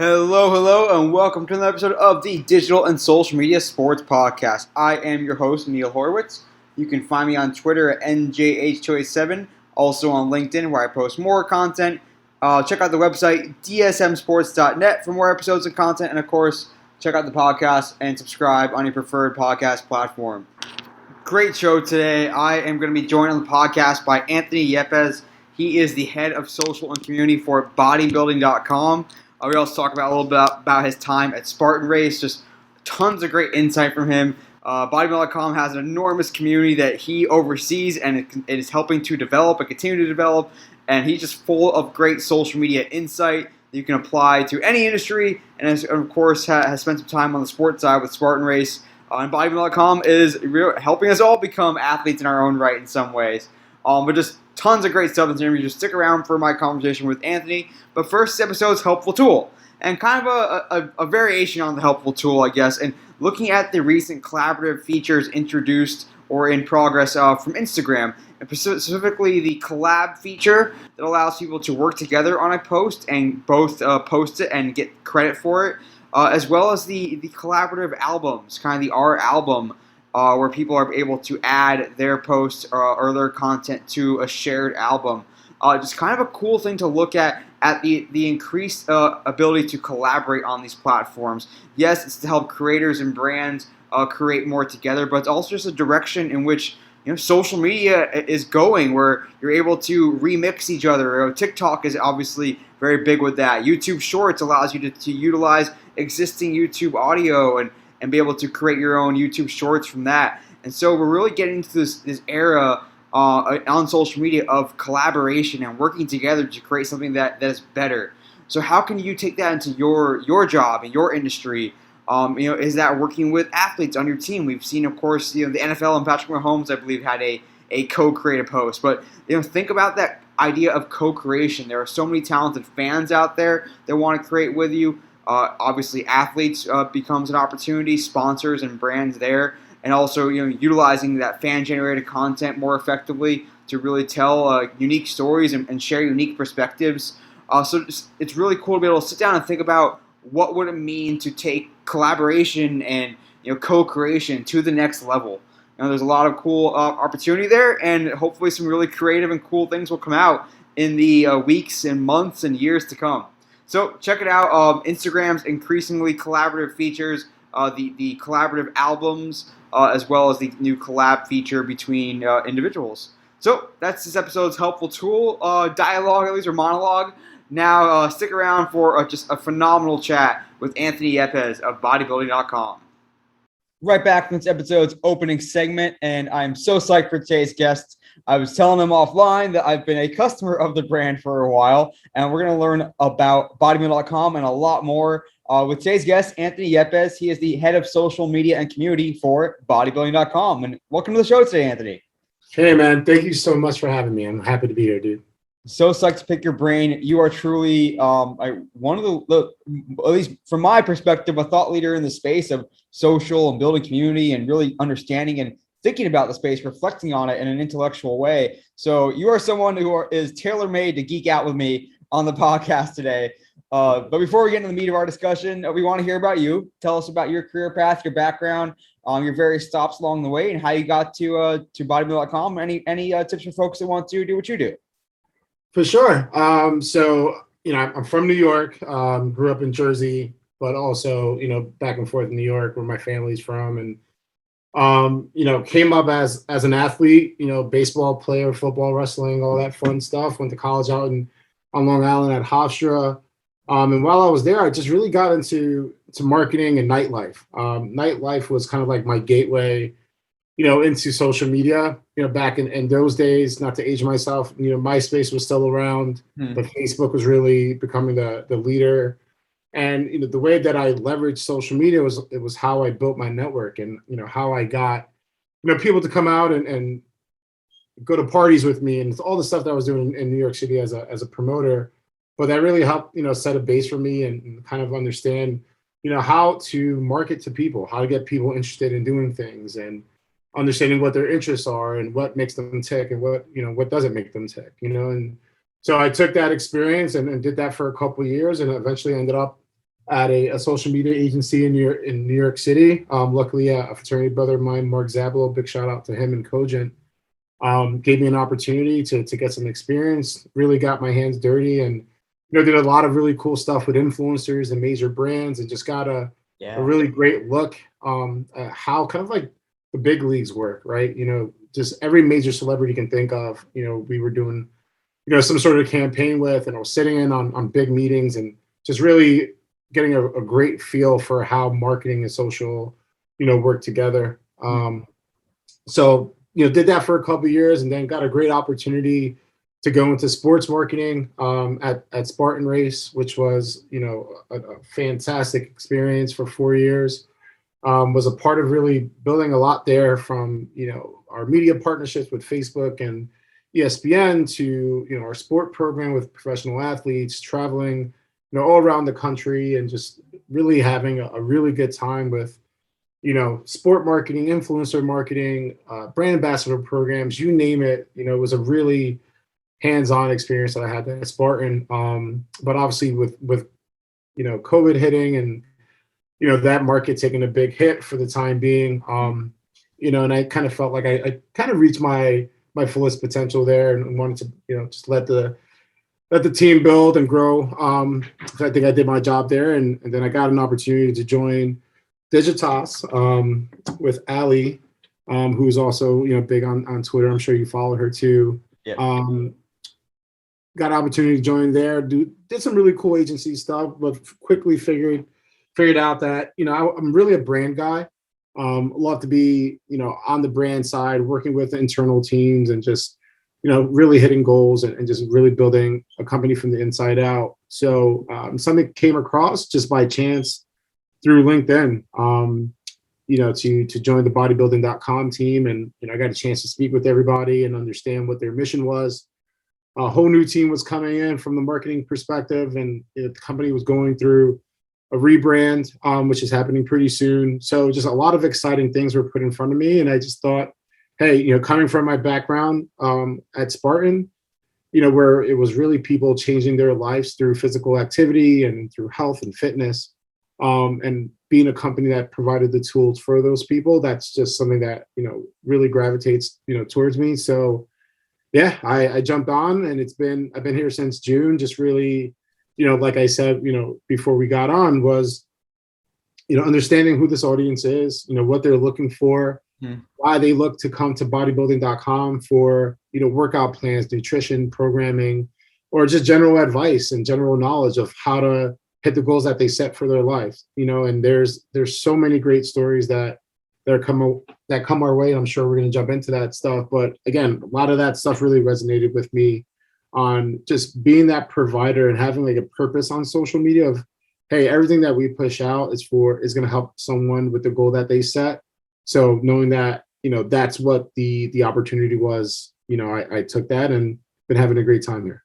Hello, and welcome to another episode of the Digital and Social Media Sports Podcast. I am your host, Neil Horowitz. You can find me on Twitter at NJH287, also on LinkedIn where I post more content. Check out the website, dsmsports.net, for more episodes and content, and of course, check out the podcast and subscribe on your preferred podcast platform. Great show today. I am going to be joined on the podcast by Anthony Yepez. He is the head of social and community for bodybuilding.com. We also talk about a little bit about his time at Spartan Race. Just tons of great insight from him. Bodybuilding.com has an enormous community that he oversees and it is helping to develop and continue to develop. And he's just full of great social media insight that you can apply to any industry. And of course, has spent some time on the sports side with Spartan Race. And Bodybuilding.com is helping us all become athletes in our own right in some ways. But just tons of great stuff in this interview. Just stick around for my conversation with Anthony. But first, this episode's helpful tool. And kind of a variation on the helpful tool, I guess. And looking at the recent collaborative features introduced or in progress from Instagram. And specifically the collab feature that allows people to work together on a post and both post it and get credit for it. As well as the collaborative albums, kind of the R album, where people are able to add their posts or their content to a shared album. Just kind of a cool thing to look at the increased ability to collaborate on these platforms. Yes, it's to help creators and brands create more together, but it's also just a direction in which social media is going, where you're able to remix each other. TikTok is obviously very big with that. YouTube Shorts allows you to utilize existing YouTube audio and be able to create your own YouTube Shorts from that. And so we're really getting into this era on social media of collaboration and working together to create something that is better. So how can you take that into your job and your industry? Is that working with athletes on your team? We've seen, of course, the NFL and Patrick Mahomes, I believe, had a co-create post. But think about that idea of co-creation. There are so many talented fans out there that want to create with you. Obviously, athletes becomes an opportunity, sponsors and brands there, and also utilizing that fan-generated content more effectively to really tell unique stories and share unique perspectives. So it's really cool to be able to sit down and think about what would it mean to take collaboration and co-creation to the next level. There's a lot of cool opportunity there, and hopefully some really creative and cool things will come out in the weeks and months and years to come. So check it out. Instagram's increasingly collaborative features, the collaborative albums, as well as the new collab feature between individuals. So that's this episode's helpful tool, dialogue at least, or monologue. Now stick around for just a phenomenal chat with Anthony Yepez of bodybuilding.com. Right back from this episode's opening segment, and I'm so psyched for today's guest. I was telling him offline that I've been a customer of the brand for a while, and we're going to learn about bodybuilding.com and a lot more with today's guest, Anthony Yepez. He is the head of social media and community for bodybuilding.com. And welcome to the show today, Anthony. Hey, man. Thank you so much for having me. I'm happy to be here, dude. So psyched to pick your brain. You are truly one of the, at least from my perspective, a thought leader in the space of social and building community and really understanding and thinking about the space, reflecting on it in an intellectual way. So you are someone who is tailor-made to geek out with me on the podcast today. But before we get into the meat of our discussion, we want to hear about you. Tell us about your career path, your background, your various stops along the way, and how you got to bodybuilding.com. Any tips for folks that want to do what you do? For sure. So, I'm from New York, grew up in Jersey, but also, back and forth in New York where my family's from. And, came up as an athlete, baseball player, football, wrestling, all that fun stuff. Went to college out on Long Island at Hofstra. And while I was there, I just really got into marketing and nightlife. Nightlife was kind of like my gateway, into social media, back in those days, not to age myself, MySpace was still around, but Facebook was really becoming the leader. And, the way that I leveraged social media was how I built my network and, how I got, people to come out and go to parties with me and all the stuff that I was doing in New York City as a promoter. But that really helped, set a base for me and kind of understand, how to market to people, how to get people interested in doing things and understanding what their interests are and what makes them tick and what doesn't make them tick, And so I took that experience and did that for a couple of years and eventually ended up at a social media agency in New York City. Luckily, a fraternity brother of mine, Mark Zablo, big shout out to him and Cogent, gave me an opportunity to get some experience. Really got my hands dirty, and did a lot of really cool stuff with influencers and major brands, and just got a really great look at how kind of like the big leagues work, right? Just every major celebrity you can think of. We were doing some sort of campaign with, and I was sitting in on big meetings and just really getting a great feel for how marketing and social, work together. So, did that for a couple of years, and then got a great opportunity to go into sports marketing at Spartan Race, which was, a fantastic experience for 4 years. Was a part of really building a lot there, from, our media partnerships with Facebook and ESPN to, our sport program with professional athletes, traveling, all around the country, and just really having a really good time with, sport marketing, influencer marketing, brand ambassador programs, you name it. It was a really hands-on experience that I had at Spartan. But obviously with COVID hitting, and that market taking a big hit for the time being, and I kind of felt like I kind of reached my fullest potential there, and wanted to just let the team build and grow. So I think I did my job there, and then I got an opportunity to join Digitas with Ali, who's also big on Twitter. I'm sure you follow her too. Yeah. Got an opportunity to join there. Did some really cool agency stuff, but quickly figured out that I'm really a brand guy. Love to be on the brand side, working with internal teams, and just really hitting goals, and just really building a company from the inside out. So something came across just by chance through LinkedIn, to join the bodybuilding.com team. And, I got a chance to speak with everybody and understand what their mission was. A whole new team was coming in from the marketing perspective, and the company was going through a rebrand, which is happening pretty soon. So just a lot of exciting things were put in front of me. And I just thought, hey, coming from my background at Spartan, where it was really people changing their lives through physical activity and through health and fitness, and being a company that provided the tools for those people, that's just something that, really gravitates, towards me. So yeah, I jumped on, and I've been here since June, just really, like I said, before we got on, was, understanding who this audience is, what they're looking for, why they look to come to bodybuilding.com for, workout plans, nutrition, programming, or just general advice and general knowledge of how to hit the goals that they set for their life. And there's so many great stories that come our way. I'm sure we're going to jump into that stuff. But again, a lot of that stuff really resonated with me on just being that provider and having like a purpose on social media of, hey, everything that we push out is going to help someone with the goal that they set. So knowing that, that's what the opportunity was, I took that and been having a great time here.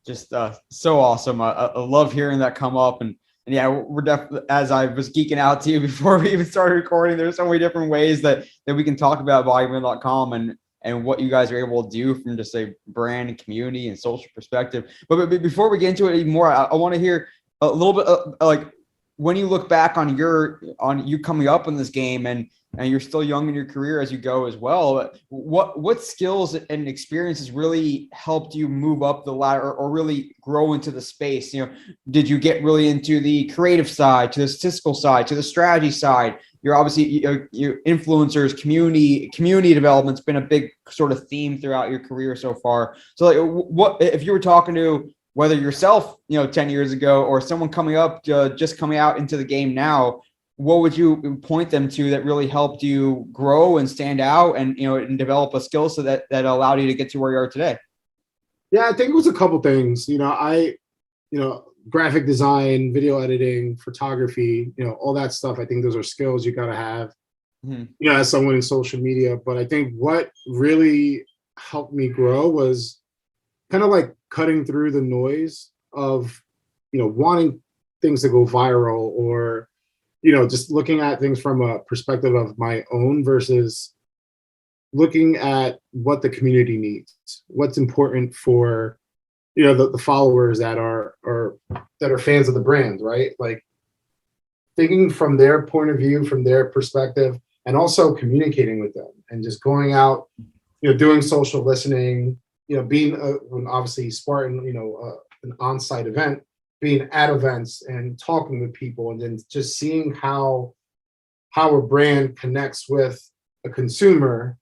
Just so awesome. I love hearing that come up. And yeah, we're definitely, as I was geeking out to you before we even started recording, there's so many different ways that we can talk about bodybuilding.com and what you guys are able to do from just a brand and community and social perspective. But before we get into it even more, I want to hear a little bit like when you look back on you coming up in this game, and you're still young in your career as you go as well. What skills and experiences really helped you move up the ladder or really grow into the space? Did you get really into the creative side, to the statistical side, to the strategy side? You're obviously your influencers, community development's been a big sort of theme throughout your career so far. So like, what if you were talking to whether yourself, 10 years ago, or someone coming up, just coming out into the game now, what would you point them to that really helped you grow and stand out and, and develop a skill set that allowed you to get to where you are today? Yeah, I think it was a couple things. Graphic design, video editing, photography, all that stuff. I think those are skills you got to have, as someone in social media. But I think what really helped me grow was kind of like cutting through the noise of, wanting things to go viral, or, just looking at things from a perspective of my own versus looking at what the community needs, what's important for, the followers that are fans of the brand, right? Like, thinking from their point of view, from their perspective, and also communicating with them and just going out, doing social listening, being when obviously Spartan, an on-site event, being at events and talking with people, and then just seeing how a brand connects with a consumer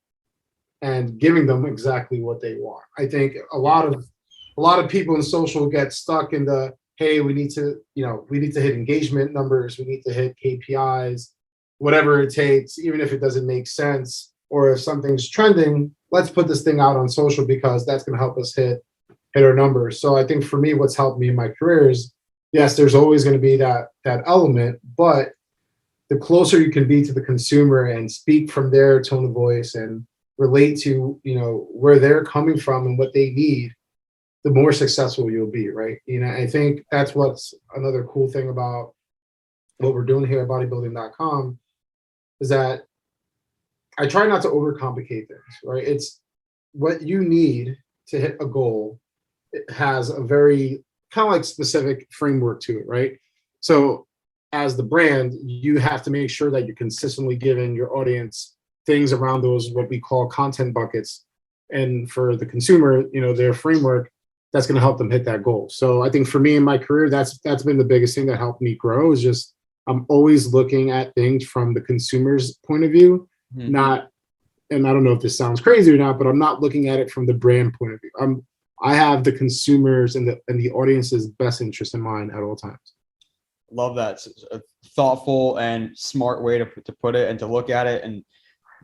and giving them exactly what they want. I think a lot of people in social get stuck in the, hey, we need to hit engagement numbers, we need to hit KPIs, whatever it takes, even if it doesn't make sense, or if something's trending, let's put this thing out on social because that's going to help us hit our numbers. So I think for me, what's helped me in my career is, yes, there's always going to be that element, but the closer you can be to the consumer and speak from their tone of voice and relate to where they're coming from and what they need, the more successful you'll be, right? I think that's what's another cool thing about what we're doing here at bodybuilding.com is that I try not to overcomplicate things, right? It's what you need to hit a goal. It has a very kind of like specific framework to it, right? So as the brand, you have to make sure that you're consistently giving your audience things around those, what we call content buckets. And for the consumer, their framework that's going to help them hit that goal. So I think for me in my career, that's been the biggest thing that helped me grow is just, I'm always looking at things from the consumer's point of view, not, and I don't know if this sounds crazy or not, but I'm not looking at it from the brand point of view. I have the consumers and the audience's best interest in mind at all times. Love that. It's a thoughtful and smart way to put it and to look at it, and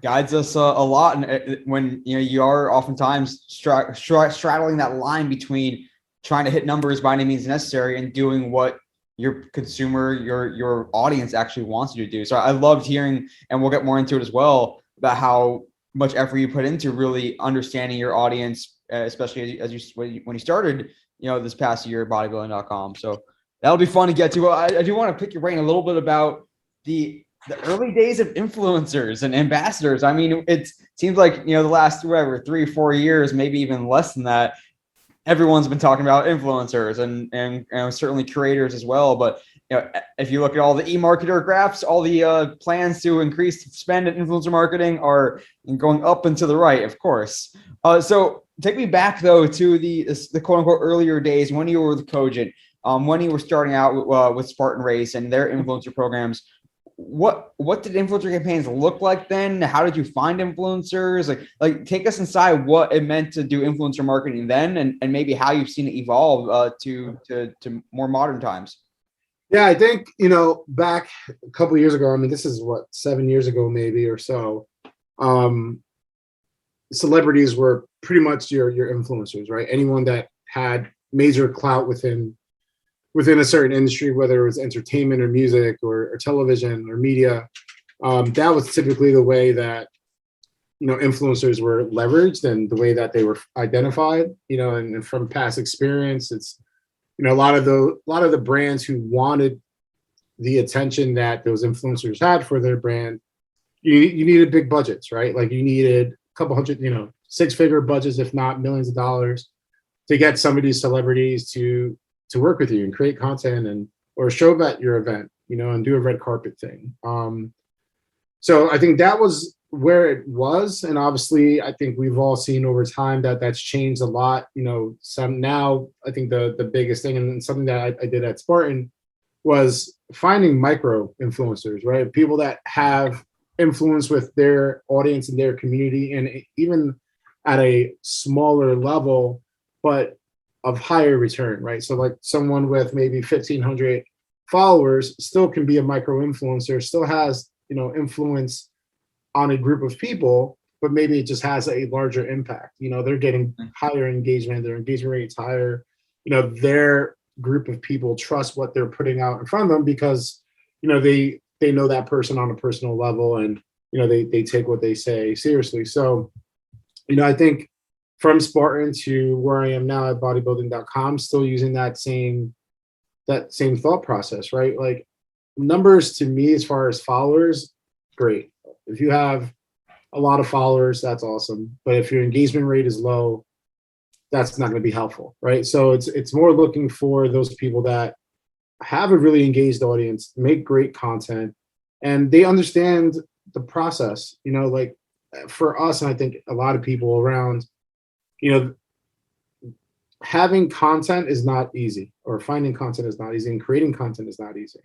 guides us a lot. And when you are oftentimes straddling that line between trying to hit numbers by any means necessary and doing what your consumer, your audience actually wants you to do. So I loved hearing, and we'll get more into it as well, about how much effort you put into really understanding your audience, especially when you started, this past year at bodybuilding.com. So that'll be fun to get to. I do want to pick your brain a little bit about the early days of influencers and ambassadors. I mean, it seems like, the last 3-4 years, maybe even less than that, everyone's been talking about influencers and certainly creators as well. But if you look at all the e-marketer graphs, all the plans to increase spend in influencer marketing are going up and to the right, of course. So take me back though to the quote unquote earlier days when you were with Cogent, when you were starting out with Spartan Race and their influencer programs. What did influencer campaigns look like then? How did you find influencers? Like take us inside what it meant to do influencer marketing then, and maybe how you've seen it evolve to more modern times. Yeah, I think, back a couple of years ago, I mean, this is 7 years ago, maybe, or so. Celebrities were pretty much your influencers, right? Anyone that had major clout within a certain industry, whether it was entertainment or music or television or media, that was typically the way that, influencers were leveraged and the way that they were identified, and from past experience, it's, a lot of the brands who wanted the attention that those influencers had for their brand, you needed big budgets, right? Like you needed a couple hundred, six-figure budgets, if not millions of dollars, to get some of these celebrities to work with you and create content or show up at your event, and do a red carpet thing. So I think that was where it was. And obviously I think we've all seen over time that that's changed a lot. Some now, I think the biggest thing and something that I did at Spartan was finding micro influencers, right? People that have influence with their audience and their community, and even at a smaller level, but of higher return, right? So like someone with maybe 1,500 followers still can be a micro influencer, still has, influence on a group of people, but maybe it just has a larger impact. They're getting higher engagement, their engagement rate's higher, their group of people trust what they're putting out in front of them because, they know that person on a personal level, and, they take what they say seriously. So, I think from Spartan to where I am now at bodybuilding.com, still using that same thought process, right? Like numbers to me, as far as followers, great. If you have a lot of followers, that's awesome. But if your engagement rate is low, that's not going to be helpful, right? So it's more looking for those people that have a really engaged audience, make great content, and they understand the process. Like for us, and I think a lot of people around, you know, having content is not easy, or finding content is not easy, and creating content is not easy.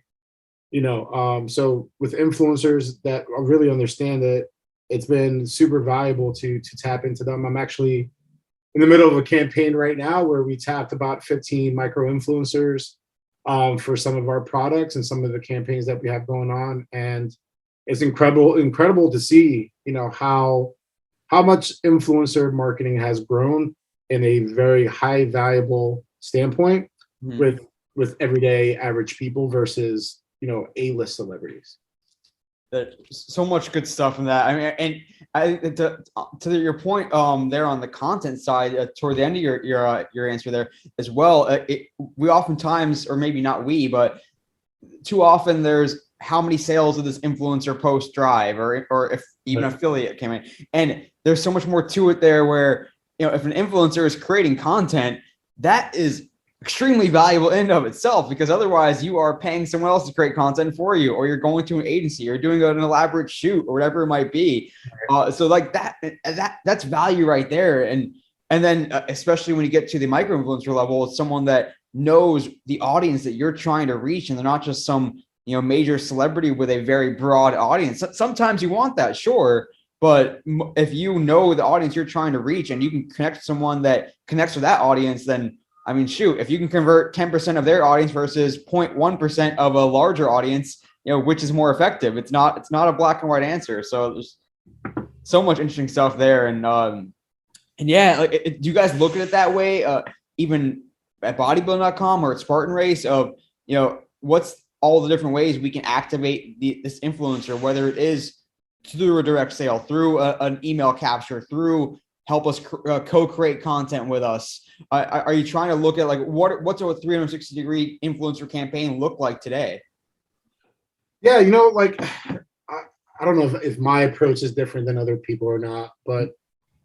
So with influencers that really understand it, it's been super valuable to tap into them. I'm actually in the middle of a campaign right now where we tapped about 15 micro influencers for some of our products and some of the campaigns that we have going on. And it's incredible to see, how much influencer marketing has grown in a very high valuable standpoint Mhm. with everyday average people versus, A-list celebrities. There's so much good stuff in that. I mean, and to your point, there on the content side, toward the end of your answer there as well. We oftentimes, or maybe not we, but too often there's how many sales of this influencer post drive, or if even affiliate came in, and there's so much more to it there. Where if an influencer is creating content, that is extremely valuable in and of itself, because otherwise you are paying someone else to create content for you, or you're going to an agency or doing an elaborate shoot or whatever it might be. So like that's value right there. And then especially when you get to the micro influencer level, it's someone that knows the audience that you're trying to reach, and they're not just some major celebrity with a very broad audience. Sometimes you want that, sure, but if you know the audience you're trying to reach and you can connect to someone that connects with that audience, then I mean, shoot, if you can convert 10% of their audience versus 0.1% of a larger audience, which is more effective? It's not a black and white answer. So there's so much interesting stuff there. And yeah, do you guys look at it that way? Even at bodybuilding.com or at Spartan Race, of, what's all the different ways we can activate this influencer, whether it is through a direct sale, through an email capture, through help us co-create content with us. Are you trying to look at like what's a 360-degree influencer campaign look like today? Yeah, like I don't know if my approach is different than other people or not, but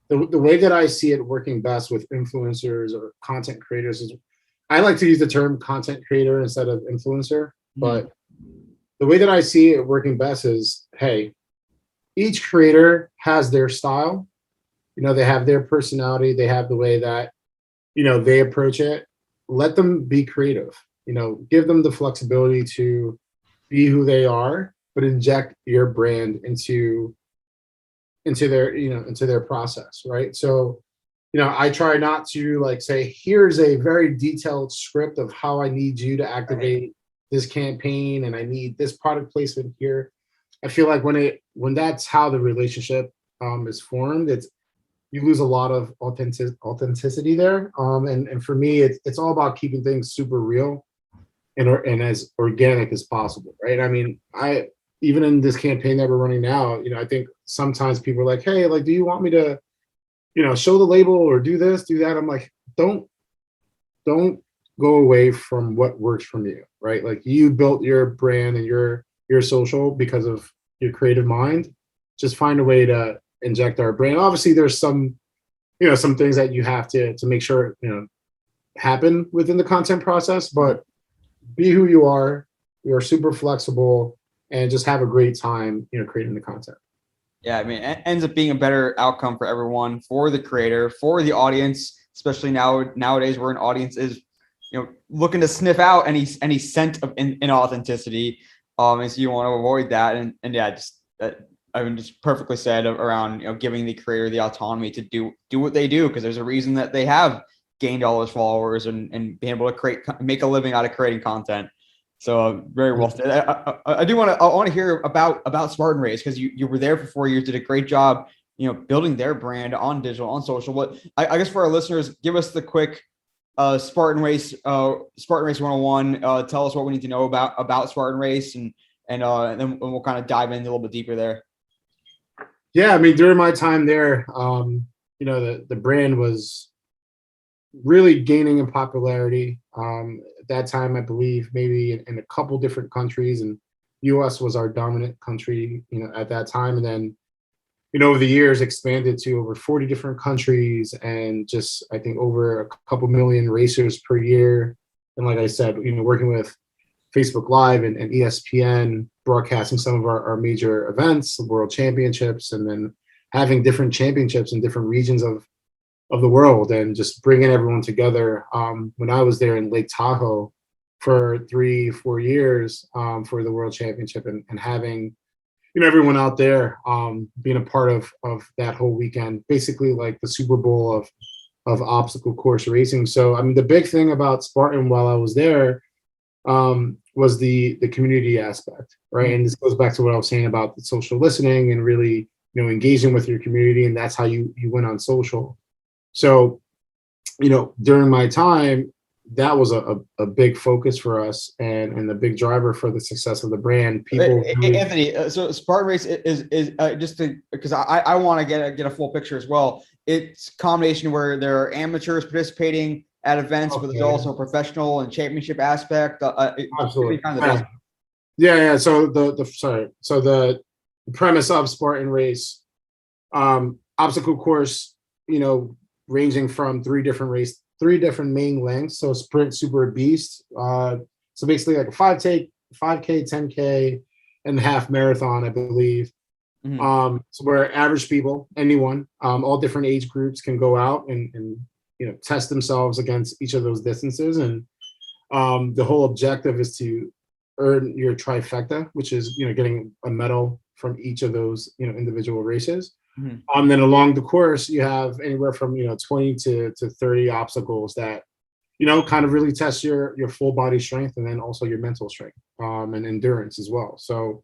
the way that I see it working best with influencers or content creators is, I like to use the term content creator instead of influencer. But the way that I see it working best is, hey, each creator has their style. They have their personality. They have the way that, they approach it. Let them be creative. Give them the flexibility to be who they are, but inject your brand into their process, right? So, I try not to like say, here's a very detailed script of how I need you to activate this campaign, and I need this product placement here. I feel like when that's how the relationship is formed, you lose a lot of authenticity there. And for me, it's all about keeping things super real and as organic as possible, right? I mean, even in this campaign that we're running now, I think sometimes people are like, hey, like, do you want me to, show the label or do this, do that? I'm like, don't go away from what works from you, right? Like, you built your brand and your social because of your creative mind. Just find a way to inject our brand. Obviously, there's some things that you have to make sure, happen within the content process, but be who you are. You're super flexible, and just have a great time, creating the content. Yeah, I mean, it ends up being a better outcome for everyone, for the creator, for the audience, especially nowadays where an audience is, looking to sniff out any scent of inauthenticity. And so you want to avoid that. And yeah, just perfectly said around, giving the creator the autonomy to do what they do, because there's a reason that they have gained all those followers and being able to make a living out of creating content. So very well said. I want to hear about Spartan Race, because you were there for 4 years, did a great job, building their brand on digital, on social. But I guess for our listeners, give us the quick Spartan Race 101. Tell us what we need to know about Spartan Race, and then we'll kind of dive in a little bit deeper there. Yeah, I mean, during my time there, the brand was really gaining in popularity. At that time, I believe maybe in a couple different countries, and US was our dominant country, at that time. And then, over the years expanded to over 40 different countries, and just, I think, over a couple million racers per year. And like I said, working with Facebook Live and ESPN broadcasting some of our major events, the World Championships, and then having different championships in different regions of the world, and just bringing everyone together. When I was there in Lake Tahoe for 3-4 years for the World Championship, and having everyone out there being a part of that whole weekend, basically like the Super Bowl of obstacle course racing. So I mean, the big thing about Spartan while I was there was the community aspect, right? And this goes back to what I was saying about the social listening and really engaging with your community, and that's how you win on social. So during my time, that was a big focus for us, and a big driver for the success of the brand. People really, Anthony, so Spartan Race is just because I want to get a full picture as well. It's a combination where there are amateurs participating at events, but there's also a professional and championship aspect. Absolutely. Kind of yeah. So the premise of Spartan Race, obstacle course, ranging from three different main lengths. So sprint, super, beast. So basically like a 5K, 10K, and half marathon, I believe. Mm-hmm. So where average people, anyone, all different age groups can go out and test themselves against each of those distances. And the whole objective is to earn your trifecta, which is getting a medal from each of those individual races. Mm-hmm. Then along the course, you have anywhere from 20 to 30 obstacles that kind of really test your full body strength, and then also your mental strength and endurance as well. So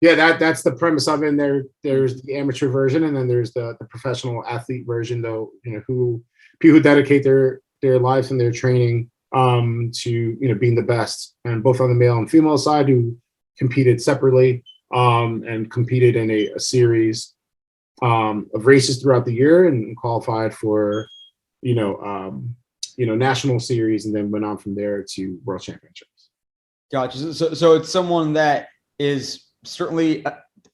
yeah, that's the premise of it. And there's the amateur version, and then there's the professional athlete version, though, who people who dedicate their lives and their training to being the best, and both on the male and female side, who competed separately and competed in a series of races throughout the year, and qualified for national series, and then went on from there to world championships. Gotcha. So it's someone that is certainly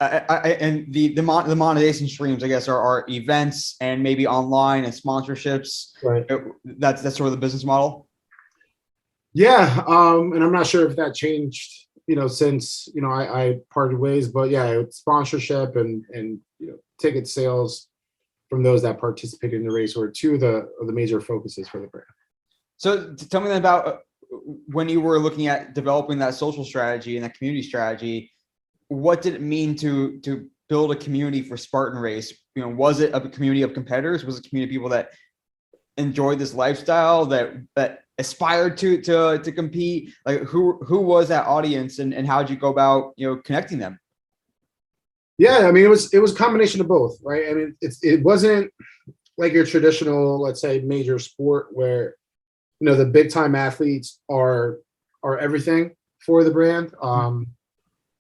and the monetization streams, I guess, are events and maybe online and sponsorships. Right. That's sort of the business model. Yeah. And I'm not sure if that changed since I parted ways, but yeah, sponsorship and ticket sales from those that participated in the race were two of the major focuses for the brand. So tell me about when you were looking at developing that social strategy and that community strategy. What did it mean to build a community for Spartan Race? Was it a community of competitors? Was it a community of people that enjoyed this lifestyle, that aspired to compete? Like who was that audience, and how did you go about connecting them? Yeah, I mean, it was a combination of both, right? I mean, it wasn't like your traditional, let's say, major sport where the big time athletes are everything for the brand.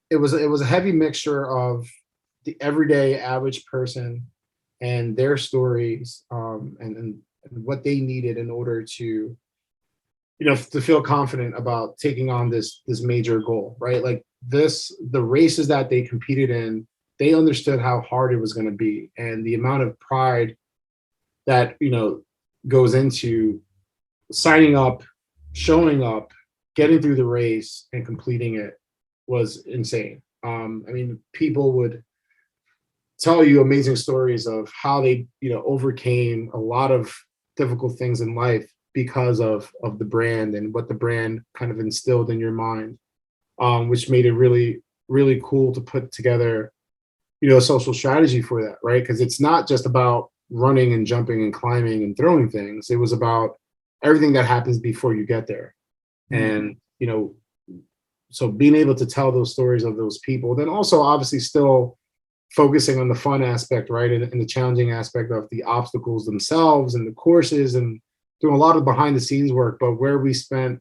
It was a heavy mixture of the everyday average person and their stories, and what they needed in order to to feel confident about taking on this major goal, right? Like the races that they competed in, they understood how hard it was going to be, and the amount of pride that goes into signing up, showing up, getting through the race, and completing it was insane. I mean, people would tell you amazing stories of how they overcame a lot of difficult things in life because of the brand and what the brand kind of instilled in your mind, which made it really, really cool to put together a social strategy for that, right? Because it's not just about running and jumping and climbing and throwing things. It was about everything that happens before you get there. Mm-hmm. And so being able to tell those stories of those people, then also obviously still focusing on the fun aspect, right? And the challenging aspect of the obstacles themselves and the courses, and doing a lot of behind the scenes work. But where we spent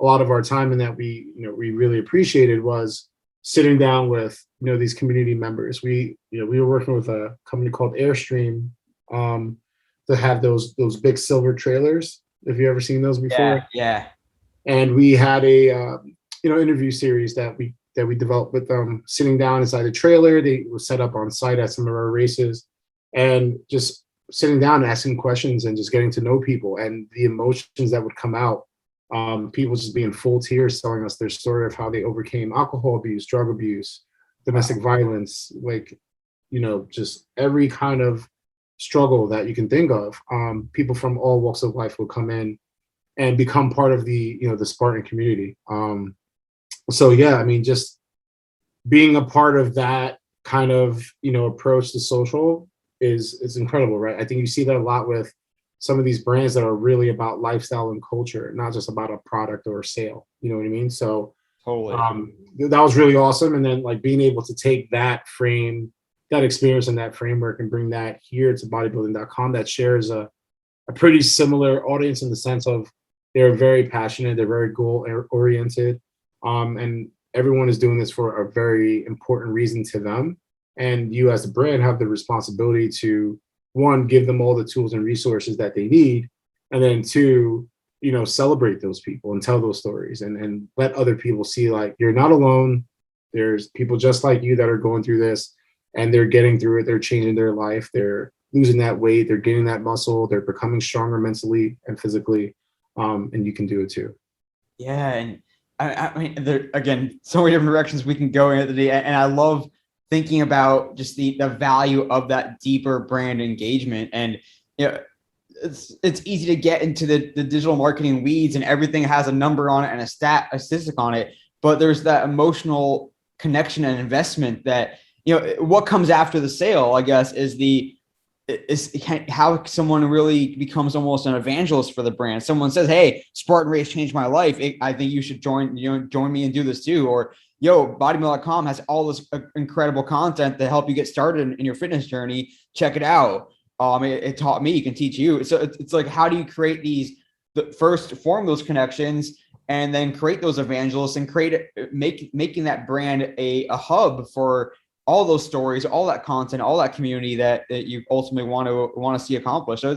a lot of our time and that we really appreciated was sitting down with, these community members. We were working with a company called Airstream to have those big silver trailers. Have you ever seen those before? Yeah. And we had a, interview series that we developed with them, sitting down inside the trailer. They were set up on site at some of our races, and just sitting down and asking questions and just getting to know people, and the emotions that would come out People just being full tears telling us their story of how they overcame alcohol abuse, drug abuse, domestic violence, like, just every kind of struggle that you can think of. People from all walks of life will come in and become part of the Spartan community. So yeah, I mean, just being a part of that kind of approach to social is incredible, right? I think you see that a lot with some of these brands that are really about lifestyle and culture, not just about a product or a sale. You know what I mean? So Totally. that was really awesome. And then like being able to take that experience and that framework and bring that here to bodybuilding.com that shares a pretty similar audience in the sense of they're very passionate, they're very goal oriented, and everyone is doing this for a very important reason to them. And you as a brand have the responsibility to, one, give them all the tools and resources that they need, and then two, celebrate those people and tell those stories and let other people see like you're not alone. There's people just like you that are going through this and they're getting through it. They're changing their life. They're losing that weight. They're gaining that muscle. They're becoming stronger mentally and physically. And you can do it too. Yeah, and I mean, there again, so many different directions we can go into the, and I love thinking about just the value of that deeper brand engagement. And it's easy to get into the digital marketing weeds, and everything has a number on it and a statistic on it. But there's that emotional connection and investment that what comes after the sale, I guess, is how someone really becomes almost an evangelist for the brand. Someone says, "Hey, Spartan Race changed my life. I think you should join me and do this too." Or, bodybuilding.com has all this incredible content to help you get started in your fitness journey. Check it out. It taught me, it can teach you. So it's like, how do you create first form those connections and then create those evangelists and making that brand a hub for all those stories, all that content, all that community that you ultimately want to see accomplished. So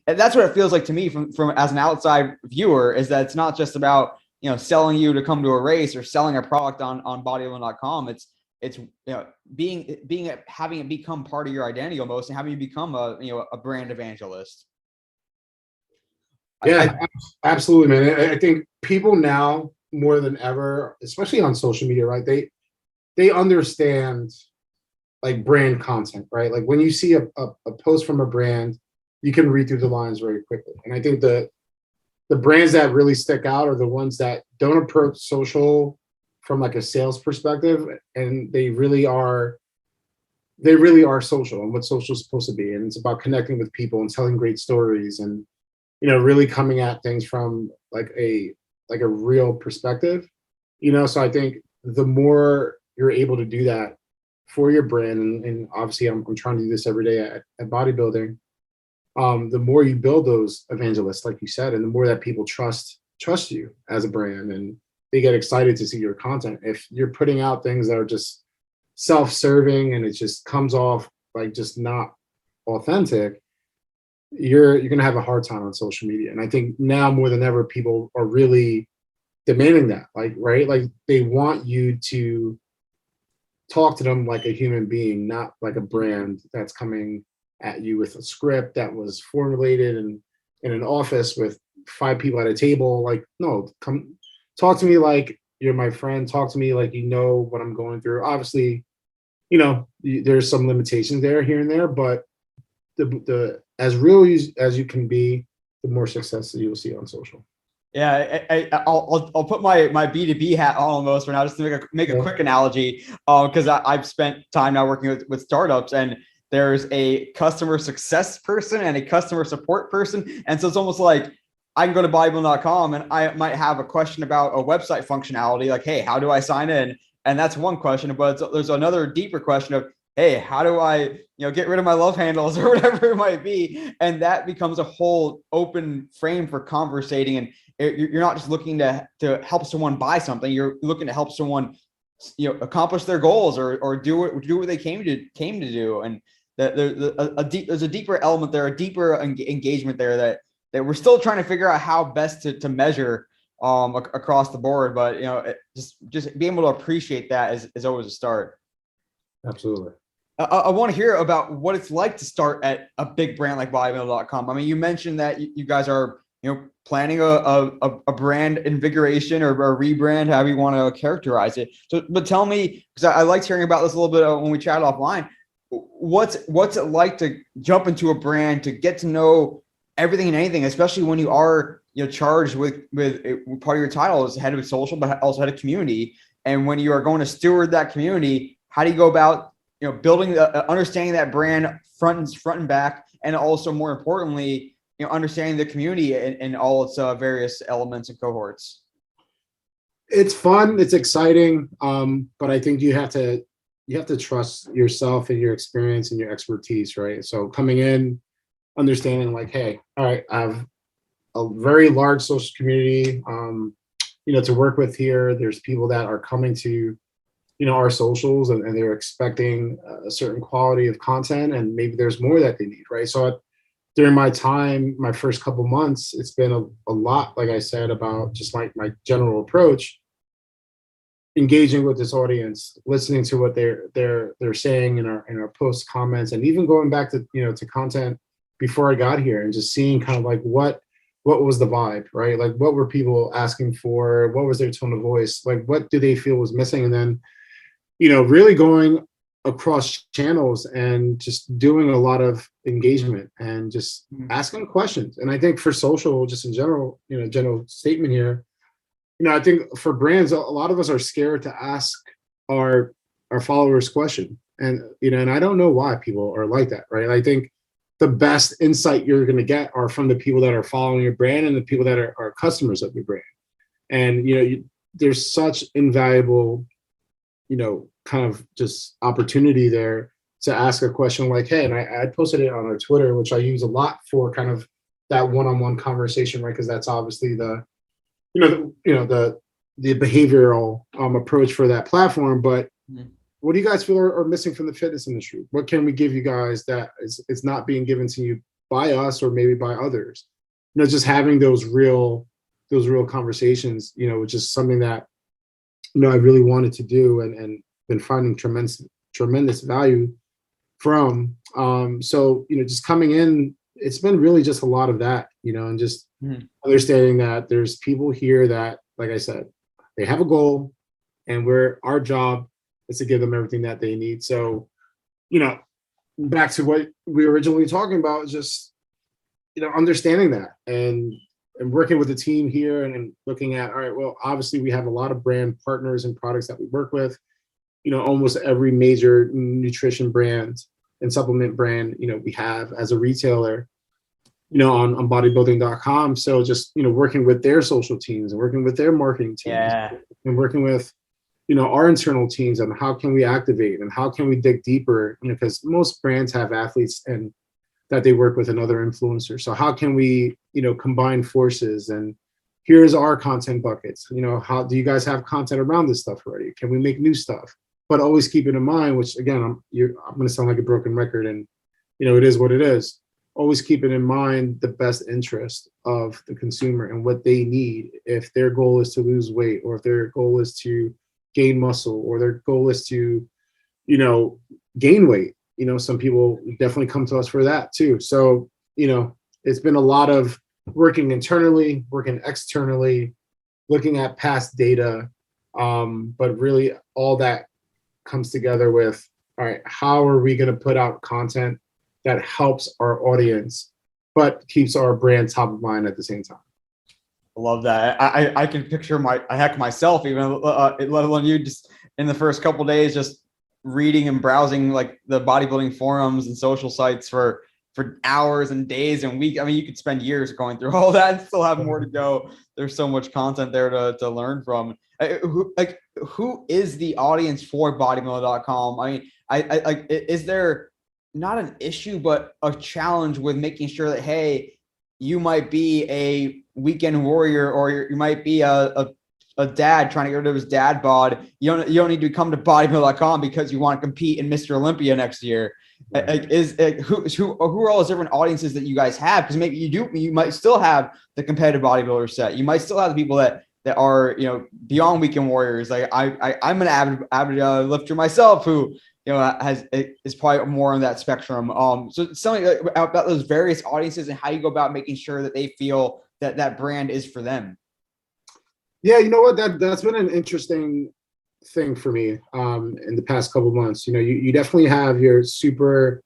that's what it feels like to me from as an outside viewer, is that it's not just about selling you to come to a race or selling a product on bodybuilding.com. It's having it become part of your identity almost, and having you become a brand evangelist. Yeah, absolutely, man. I think people now more than ever, especially on social media, right? They understand like brand content, right? Like when you see a post from a brand, you can read through the lines very quickly. And I think the brands that really stick out are the ones that don't approach social from like a sales perspective, and they really are social and what social is supposed to be. And it's about connecting with people and telling great stories and really coming at things from like a real perspective. So I think the more you're able to do that for your brand, and obviously I'm trying to do this every day at bodybuilding, the more you build those evangelists, like you said, and the more that people trust you as a brand, and they get excited to see your content. If you're putting out things that are just self-serving and it just comes off like just not authentic, you're going to have a hard time on social media. And I think now more than ever, people are really demanding that, like, right? Like they want you to talk to them like a human being, not like a brand that's coming at you with a script that was formulated and in an office with 5 people at a table. Like, no, come talk to me like you're my friend. Talk to me like what I'm going through. Obviously, there's some limitations there here and there, but the as real as you can be, the more success that you'll see on social. Yeah, I'll put my B2B hat on almost for now, just to make a quick analogy, because I've spent time now working with startups, and there's a customer success person and a customer support person, and so it's almost like I can go to bodybuilding.com and I might have a question about a website functionality, like, hey, how do I sign in? And that's one question, but there's another deeper question of, hey, how do I, get rid of my love handles or whatever it might be? And that becomes a whole open frame for conversating. And you're not just looking to help someone buy something. You're looking to help someone, accomplish their goals or do what they came to do. And there's a deeper element there, a deeper engagement there that we're still trying to figure out how best to measure across the board. But just being able to appreciate that is always a start. Absolutely. I want to hear about what it's like to start at a big brand like bodybuilding.com. I mean, you mentioned that you guys are planning a brand invigoration or a rebrand, however you want to characterize it. So, but tell me, because I liked hearing about this a little bit when we chatted offline. What's it like to jump into a brand, to get to know everything and anything, especially when you are charged with part of your title as head of social, but also head of community, and when you are going to steward that community, how do you go about building understanding that brand front and back, and also more importantly, understanding the community and all its various elements and cohorts? It's fun, it's exciting, but I think you have to trust yourself and your experience and your expertise, right? So coming in, understanding like, hey, all right, I have a very large social community, to work with here. There's people that are coming to, our socials, and they're expecting a certain quality of content, and maybe there's more that they need, right? So during my time, my first couple months, it's been a lot, like I said, about just like my general approach, engaging with this audience, listening to what they're saying in our post comments, and even going back to to content before I got here, and just seeing kind of like what was the vibe, right? Like what were people asking for? What was their tone of voice? Like what do they feel was missing? And then really going across channels and just doing a lot of engagement and just asking questions. And I think for social, just in general, general statement here, I think for brands, a lot of us are scared to ask our followers question. And, and I don't know why people are like that, right? I think the best insight you're going to get are from the people that are following your brand and the people that are customers of your brand. And, there's such invaluable, kind of just opportunity there to ask a question like, hey, and I posted it on our Twitter, which I use a lot for kind of that one-on-one conversation, right? Because that's obviously the behavioral approach for that platform. But what do you guys feel are missing from the fitness industry? What can we give you guys that is not being given to you by us or maybe by others? Just having those real conversations, which is something that I really wanted to do and been finding tremendous value from. So just coming in, it's been really just a lot of that, and just understanding that there's people here that, like I said, they have a goal, and our job is to give them everything that they need. So, back to what we were originally talking about, just understanding that and working with the team here and looking at, all right, well, obviously we have a lot of brand partners and products that we work with. Almost every major nutrition brand and supplement brand, we have as a retailer, on bodybuilding.com. So just, working with their social teams and working with their marketing teams and working with, our internal teams on how can we activate and how can we dig deeper, because most brands have athletes and that they work with another influencer. So how can we, combine forces? And here's our content buckets. How do you guys have content around this stuff already? Can we make new stuff? But always keep it in mind, which again, I'm going to sound like a broken record, and it is what it is. Always keep it in mind the best interest of the consumer and what they need. If their goal is to lose weight, or if their goal is to gain muscle, or their goal is to, gain weight. Some people definitely come to us for that too. So, it's been a lot of working internally, working externally, looking at past data, but really all that comes together with, all right, how are we going to put out content that helps our audience, but keeps our brand top of mind at the same time? I love that. I can picture myself, even let alone you, just in the first couple of days, just reading and browsing like the bodybuilding forums and social sites for hours and days and weeks. I mean, you could spend years going through all that and still have more to go. There's so much content there to learn from. Who is the audience for bodybuilding.com? I mean, I is there not an issue, but a challenge with making sure that, hey, you might be a weekend warrior, or you might be a dad trying to get rid of his dad bod. You don't need to come to bodybuilding.com because you want to compete in Mr. Olympia next year. Right. Who are all those different audiences that you guys have? Because maybe you might still have the competitive bodybuilder set. You might still have the people that are beyond weekend warriors. Like I'm an avid lifter myself who is probably more on that spectrum. So something about those various audiences and how you go about making sure that they feel that brand is for them. Yeah, you know what? That's been an interesting thing for me in the past couple of months. You definitely have your super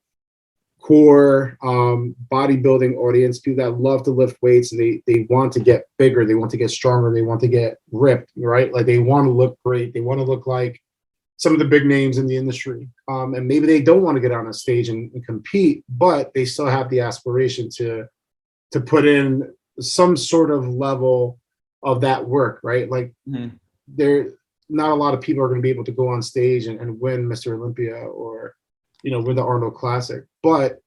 core bodybuilding audience, people that love to lift weights and they want to get bigger, they want to get stronger, they want to get ripped, right? Like they want to look great, they want to look like some of the big names in the industry. And maybe they don't want to get on a stage and compete, but they still have the aspiration to put in some sort of level of that work, right? Like there, not a lot of people are going to be able to go on stage and win Mr. Olympia or, win the Arnold Classic. But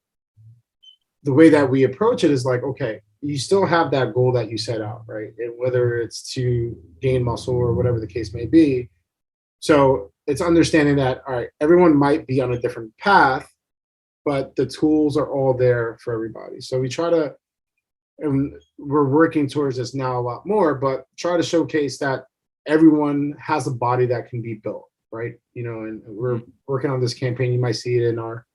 the way that we approach it is like, okay, you still have that goal that you set out, right? And whether it's to gain muscle or whatever the case may be. So it's understanding that, all right, everyone might be on a different path, but the tools are all there for everybody. So we try to, and we're working towards this now a lot more, but try to showcase that everyone has a body that can be built, right? And we're working on this campaign. You might see it in our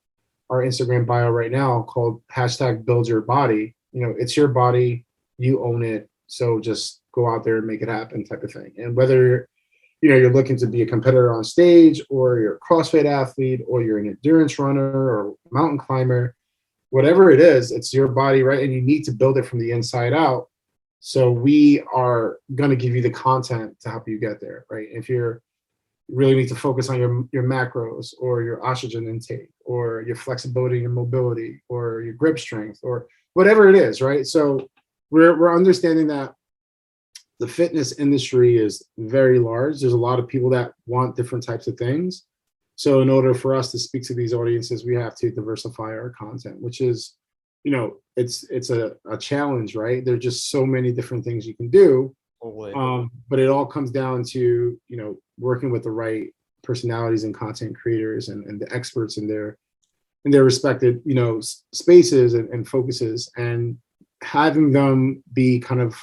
Instagram bio right now called #BuildYourBody. It's your body, you own it. So just go out there and make it happen type of thing. And whether you're looking to be a competitor on stage, or you're a CrossFit athlete, or you're an endurance runner or mountain climber, whatever it is, it's your body, right? And you need to build it from the inside out. So we are going to give you the content to help you get there, right? If you really need to focus on your macros or your oxygen intake or your flexibility and mobility or your grip strength or whatever it is, right? So we're understanding that the fitness industry is very large. There's a lot of people that want different types of things. So in order for us to speak to these audiences, we have to diversify our content, which is, it's a challenge, right? There's just so many different things you can do. But it all comes down to, working with the right personalities and content creators and the experts in their respective, spaces and focuses, and having them be kind of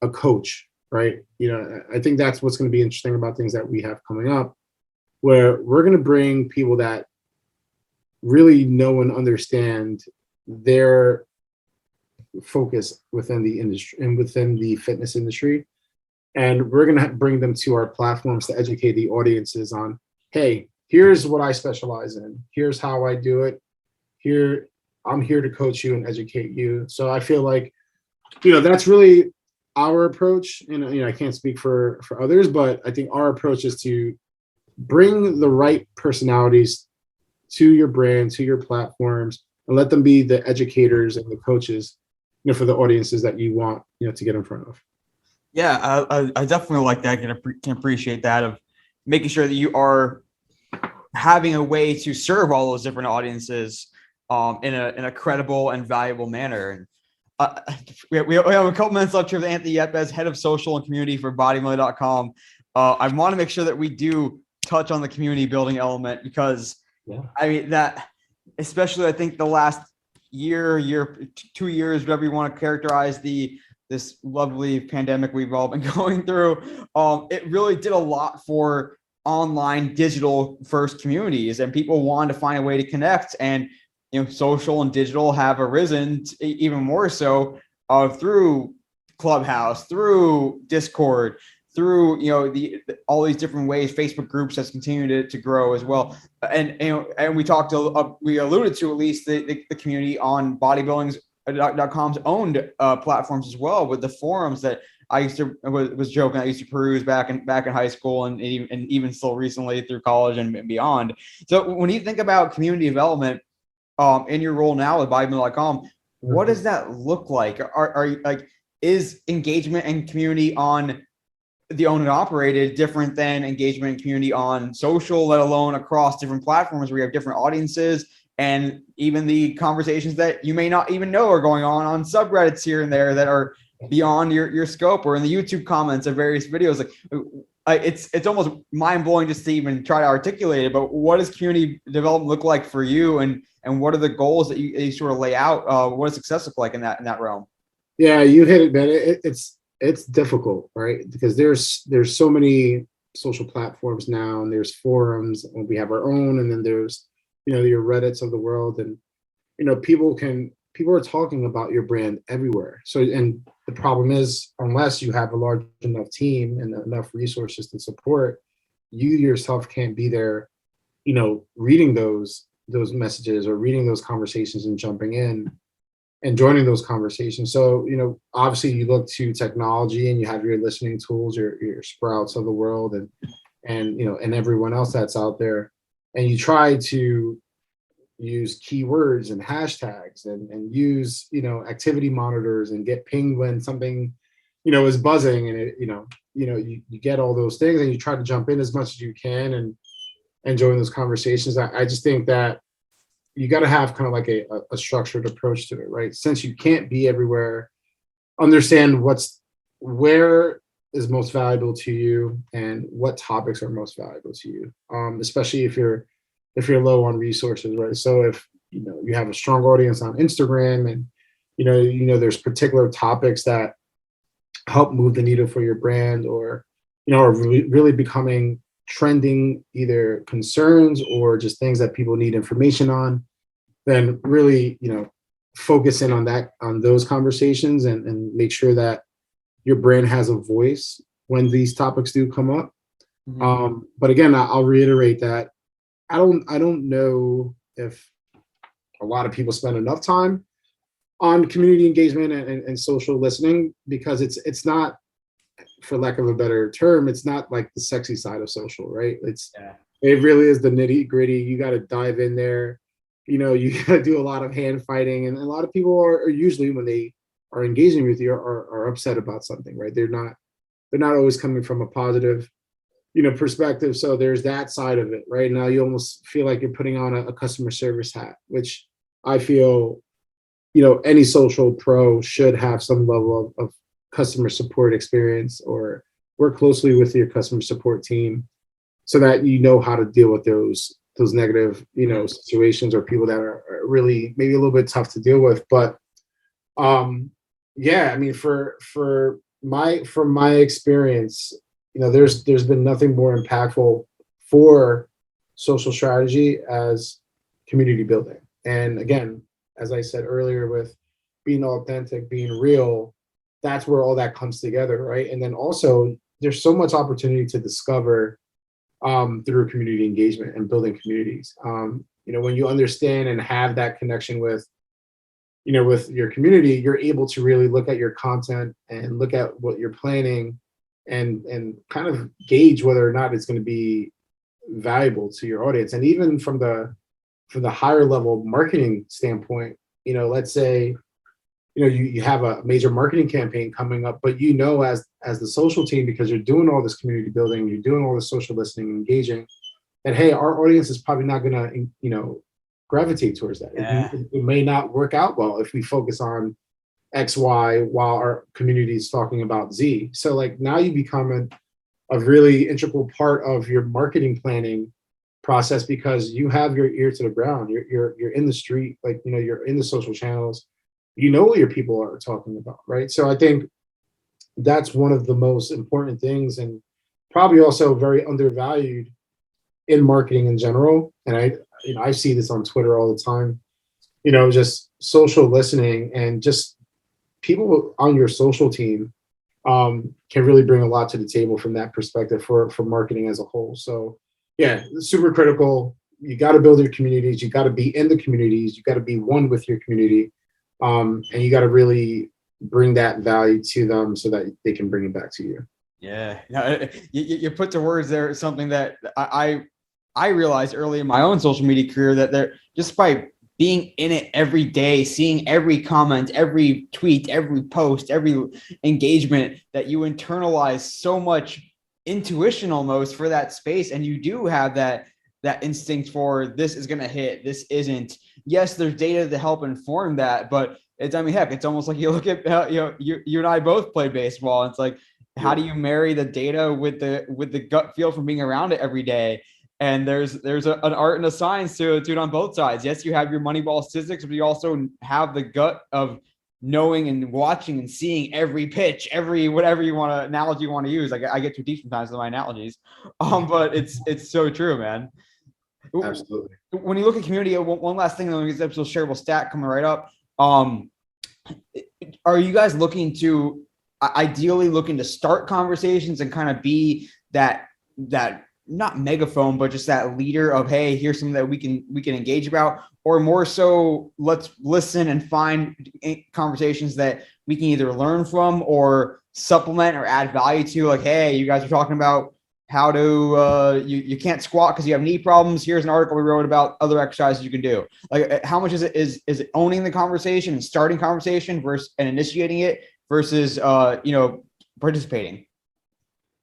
a coach, right? I think that's what's going to be interesting about things that we have coming up, where we're going to bring people that really know and understand their focus within the industry and within the fitness industry. And we're going to bring them to our platforms to educate the audiences on, hey, here's what I specialize in. Here's how I do it. I'm here to coach you and educate you. So I feel like, that's really our approach. And, I can't speak for others, but I think our approach is to bring the right personalities to your brand, to your platforms, and let them be the educators and the coaches, for the audiences that you want, to get in front of. Yeah, I definitely like that. Can appreciate that, of making sure that you are having a way to serve all those different audiences in a credible and valuable manner. We have a couple minutes left here with Anthony Yepez, head of social and community for bodybuilding.com. I want to make sure that we do touch on the community building element, because I mean that, especially I think the last year, 2 years, whatever you want to characterize this lovely pandemic we've all been going through, it really did a lot for online digital first communities, and people wanted to find a way to connect. And social and digital have arisen even more so through Clubhouse, through Discord, through all these different ways. Facebook groups has continued to grow as well. And we alluded to at least the community on bodybuilding.com's owned platforms as well, with the forums that I used to was joking I used to peruse back in high school and even still recently through college and beyond. So when you think about community development in your role now with bodybuilding.com, what does that look like? Are you like, is engagement and community on the owned and operated different than engagement and community on social, let alone across different platforms where you have different audiences, and even the conversations that you may not even know are going on subreddits here and there that are beyond your scope, or in the YouTube comments of various videos? Like, it's almost mind-blowing just to even try to articulate it. But what does community development look like for you, and what are the goals that you sort of lay out? What does success look like in that realm? Yeah, you hit it, man. It's difficult, right? Because there's so many social platforms now, and there's forums, and we have our own, and then there's your Reddits of the world, and people can people are talking about your brand everywhere. So, and the problem is, unless you have a large enough team and enough resources to support, you yourself can't be there, reading those messages or reading those conversations and jumping in and joining those conversations. So, obviously you look to technology and you have your listening tools, your Sprouts of the world and everyone else that's out there. And you try to use keywords and hashtags and use, activity monitors and get pinged when something, is buzzing and you get all those things and you try to jump in as much as you can and join those conversations. I just think that you got to have kind of like a structured approach to it, right? Since you can't be everywhere, understand where is most valuable to you and what topics are most valuable to you. Especially if you're low on resources, right? So if you have a strong audience on Instagram and there's particular topics that help move the needle for your brand or are really becoming trending, either concerns or just things that people need information on, then really focus in on those conversations and make sure that your brand has a voice when these topics do come up. But again, I'll reiterate that I don't know if a lot of people spend enough time on community engagement and social listening, because it's not, for lack of a better term, it's not like the sexy side of social, right? It really is the nitty gritty. You got to dive in there. You got to do a lot of hand fighting, and a lot of people are usually, when they are engaging with you, are upset about something, right? They're not always coming from a positive, perspective. So there's that side of it, right? Now you almost feel like you're putting on a customer service hat, which I feel, any social pro should have some level of customer support experience or work closely with your customer support team so that you know how to deal with those negative, situations or people that are really maybe a little bit tough to deal with. But yeah, I mean, from my experience, there's been nothing more impactful for social strategy as community building. And again, as I said earlier, with being authentic, being real, that's where all that comes together, right? And then also, there's so much opportunity to discover through community engagement and building communities. When you understand and have that connection with your community, you're able to really look at your content and look at what you're planning and kind of gauge whether or not it's going to be valuable to your audience. And even from the higher level marketing standpoint, let's say you have a major marketing campaign coming up, but as the social team, because you're doing all this community building, you're doing all this social listening, engaging, and hey, our audience is probably not going to gravitate towards that. Yeah. It may not work out well if we focus on X, Y, while our community is talking about Z. So like now you become a really integral part of your marketing planning process, because you have your ear to the ground. You're in the street, like you're in the social channels. What your people are talking about, right? So I think that's one of the most important things, and probably also very undervalued in marketing in general. And I see this on Twitter all the time. Just social listening and just people on your social team can really bring a lot to the table from that perspective for marketing as a whole. So yeah, super critical. You got to build your communities. You got to be in the communities. You got to be one with your community. And you got to really bring that value to them so that they can bring it back to you. Yeah, you put to words there something that I realized early in my own social media career, that they're just by being in it every day, seeing every comment, every tweet, every post, every engagement, that you internalize so much intuition almost for that space. And you do have that instinct for this is going to hit, this isn't. Yes, there's data to help inform that, but it's almost like you look at, you and I both play baseball. It's like, how do you marry the data with the gut feel from being around it every day? And there's an art and a science to it on both sides. Yes, you have your Moneyball statistics, but you also have the gut of knowing and watching and seeing every pitch, every whatever analogy you want to use. Like I get too deep sometimes with my analogies, but it's so true, man. Absolutely. When you look at community, one last thing, this episode shareable stat coming right up. Um, are you guys ideally looking to start conversations and kind of be that not megaphone, but just that leader of, hey, here's something that we can engage about, or more so let's listen and find conversations that we can either learn from or supplement or add value to, like, hey, you guys are talking about how to you can't squat because you have knee problems. Here's an article we wrote about other exercises you can do. Like, how much is it owning the conversation and starting conversation versus and initiating it versus participating?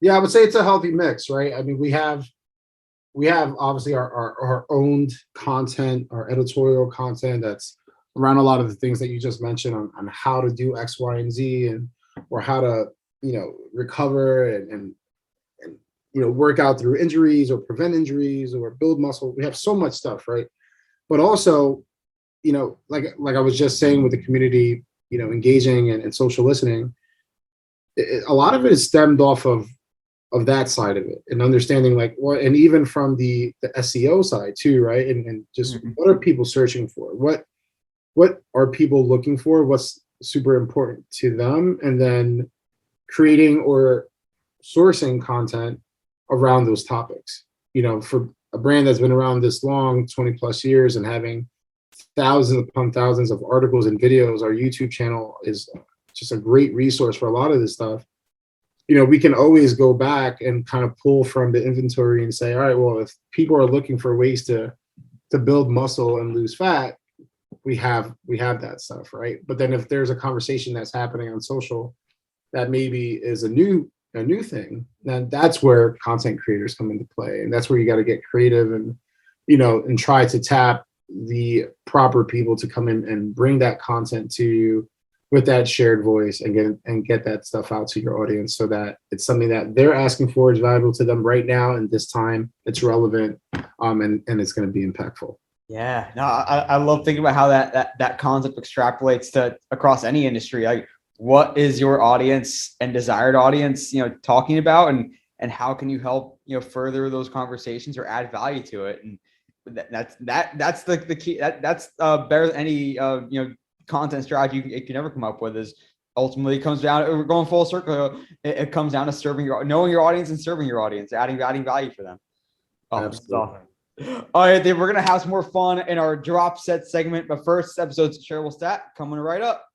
Yeah, I would say it's a healthy mix, right? I mean, we have obviously our owned content, our editorial content that's around a lot of the things that you just mentioned on how to do X, Y, and Z, and or how to recover and work out through injuries or prevent injuries or build muscle. We have so much stuff, right? But also, like I was just saying with the community, engaging and social listening, a lot of it is stemmed off of that side of it and understanding like what, and even from the SEO side too, right? And just what are people searching for? What are people looking for? What's super important to them? And then creating or sourcing content around those topics. For a brand that's been around this long, 20 plus years, and having thousands upon thousands of articles and videos, our YouTube channel is just a great resource for a lot of this stuff. We can always go back and kind of pull from the inventory and say, all right, well, if people are looking for ways to build muscle and lose fat, we have that stuff, right? But then if there's a conversation that's happening on social that maybe is a new thing, then that's where content creators come into play, and that's where you got to get creative and and try to tap the proper people to come in and bring that content to you with that shared voice and get that stuff out to your audience so that it's something that they're asking for, is valuable to them right now and this time, it's relevant, and it's going to be impactful. Yeah, no, I love thinking about how that concept extrapolates to across any industry. Like, what is your audience and desired audience, talking about, and how can you help, further those conversations or add value to it? And that's the key. That's better than any content strategy you can ever come up with. Is ultimately it comes down. We're going full circle. It comes down to knowing your audience and serving your audience, adding value for them. Absolutely. All right, then we're gonna have some more fun in our drop set segment, but first, episode's shareable stat coming right up.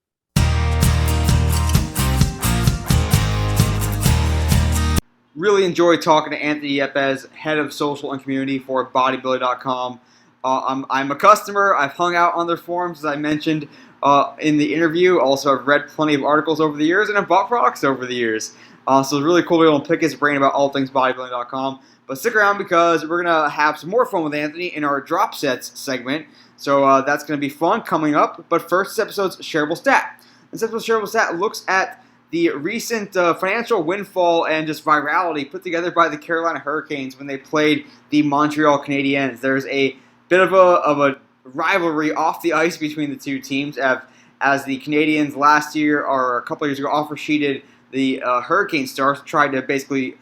Really enjoyed talking to Anthony Yepez, head of social and community for bodybuilder.com. I'm a customer. I've hung out on their forums, as I mentioned in the interview. Also, I've read plenty of articles over the years and I've bought products over the years. So it's really cool to be able to pick his brain about all things bodybuilding.com. But stick around because we're going to have some more fun with Anthony in our drop sets segment. So that's going to be fun coming up. But first, this episode's shareable stat. This episode's shareable stat looks at the recent financial windfall and just virality put together by the Carolina Hurricanes when they played the Montreal Canadiens. There's a bit of a rivalry off the ice between the two teams, as the Canadiens last year or a couple of years ago offer sheeted the Hurricane Stars, tried to basically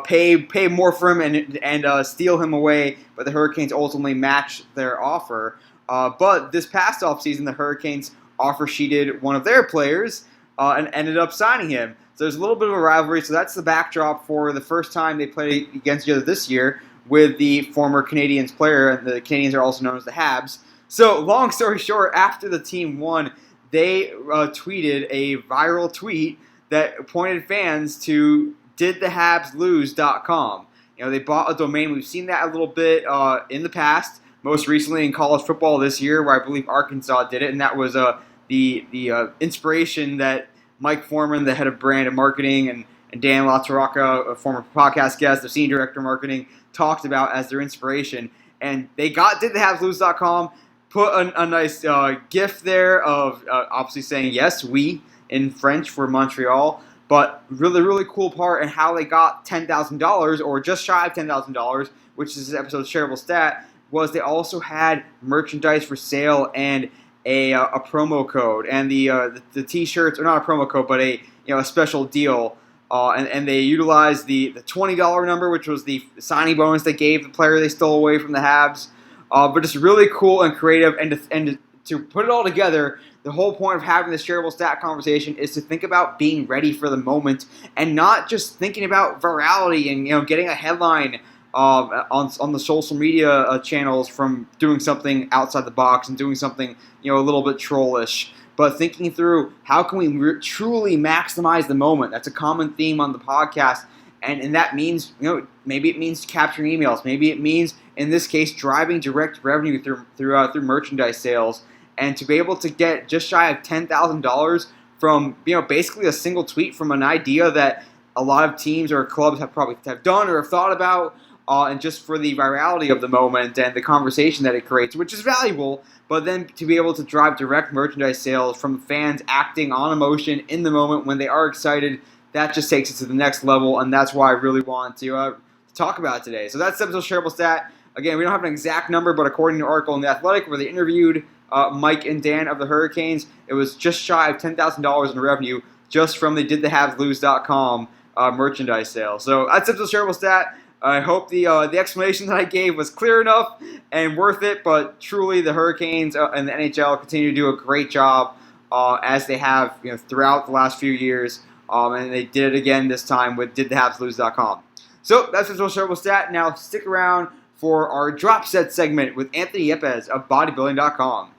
pay more for him and steal him away, but the Hurricanes ultimately matched their offer. But this past offseason, the Hurricanes offer sheeted one of their players and ended up signing him. So there's a little bit of a rivalry. So that's the backdrop for the first time they played against each other this year with the former Canadiens player. And the Canadiens are also known as the Habs. So long story short, after the team won, they tweeted a viral tweet that pointed fans to didthehabslose.com. They bought a domain. We've seen that a little bit in the past, most recently in college football this year, where I believe Arkansas did it, and that was the inspiration that Mike Foreman, the head of brand and marketing, and Dan LaTorraca, a former podcast guest, the senior director of marketing, talked about as their inspiration. And they got didthehabslose.com, put a nice GIF there of obviously saying, yes, we, in French for Montreal. But really, really cool part and how they got $10,000 or just shy of $10,000, which is this episode's shareable stat, was they also had merchandise for sale and a promo code, and the T-shirts, or not a promo code, but a special deal, and they utilized the $20 number, which was the signing bonus they gave the player they stole away from the Habs. But it's really cool and creative, and to put it all together, the whole point of having this shareable stat conversation is to think about being ready for the moment and not just thinking about virality and getting a headline on the social media channels from doing something outside the box and doing something a little bit trollish, but thinking through how can we truly maximize the moment. That's a common theme on the podcast, and that means maybe it means capturing emails, maybe it means in this case driving direct revenue through merchandise sales, and to be able to get just shy of $10,000 from basically a single tweet from an idea that a lot of teams or clubs have probably done or have thought about. And just for the virality of the moment and the conversation that it creates, which is valuable, but then to be able to drive direct merchandise sales from fans acting on emotion in the moment when they are excited, that just takes it to the next level, and that's why I really want to talk about it today. So that's the episode shareable stat. Again, we don't have an exact number, but according to an article in The Athletic where they interviewed Mike and Dan of the Hurricanes, it was just shy of $10,000 in revenue just from the didthehaveslose.com merchandise sales. So that's the episode shareable stat. I hope the explanation that I gave was clear enough and worth it, but truly the Hurricanes and the NHL continue to do a great job as they have throughout the last few years, and they did it again this time with didthehaveslose.com. So that's the shareable stat. Now stick around for our drop set segment with Anthony Yepez of bodybuilding.com.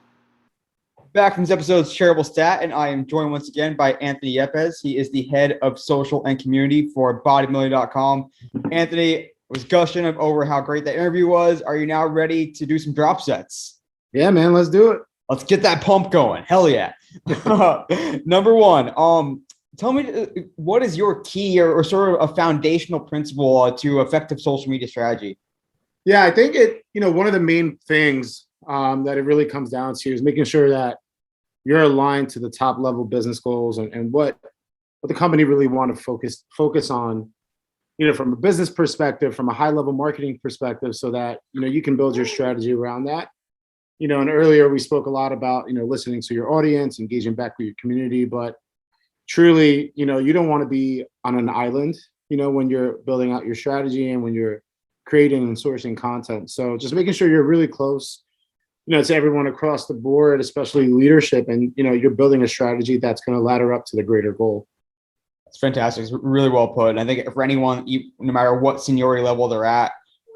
Back from this episode's shareable stat, and I am joined once again by Anthony Yepez. He is the head of social and community for bodybuilding.com. Anthony was gushing over how great that interview was. Are you now ready to do some drop sets? Yeah, man, let's do it. Let's get that pump going. Hell yeah. Number one, tell me what is your key or sort of a foundational principle to effective social media strategy? Yeah, I think one of the main things that it really comes down to is making sure that you're aligned to the top level business goals and what the company really want to focus on, from a business perspective, from a high level marketing perspective, so that, you can build your strategy around that. And earlier we spoke a lot about, listening to your audience, engaging back with your community, but truly, you don't want to be on an island, when you're building out your strategy and when you're creating and sourcing content. So just making sure you're really close, to everyone across the board, especially leadership, and, you're building a strategy that's going to ladder up to the greater goal. It's fantastic. It's really well put. And I think for anyone, no matter what seniority level they're at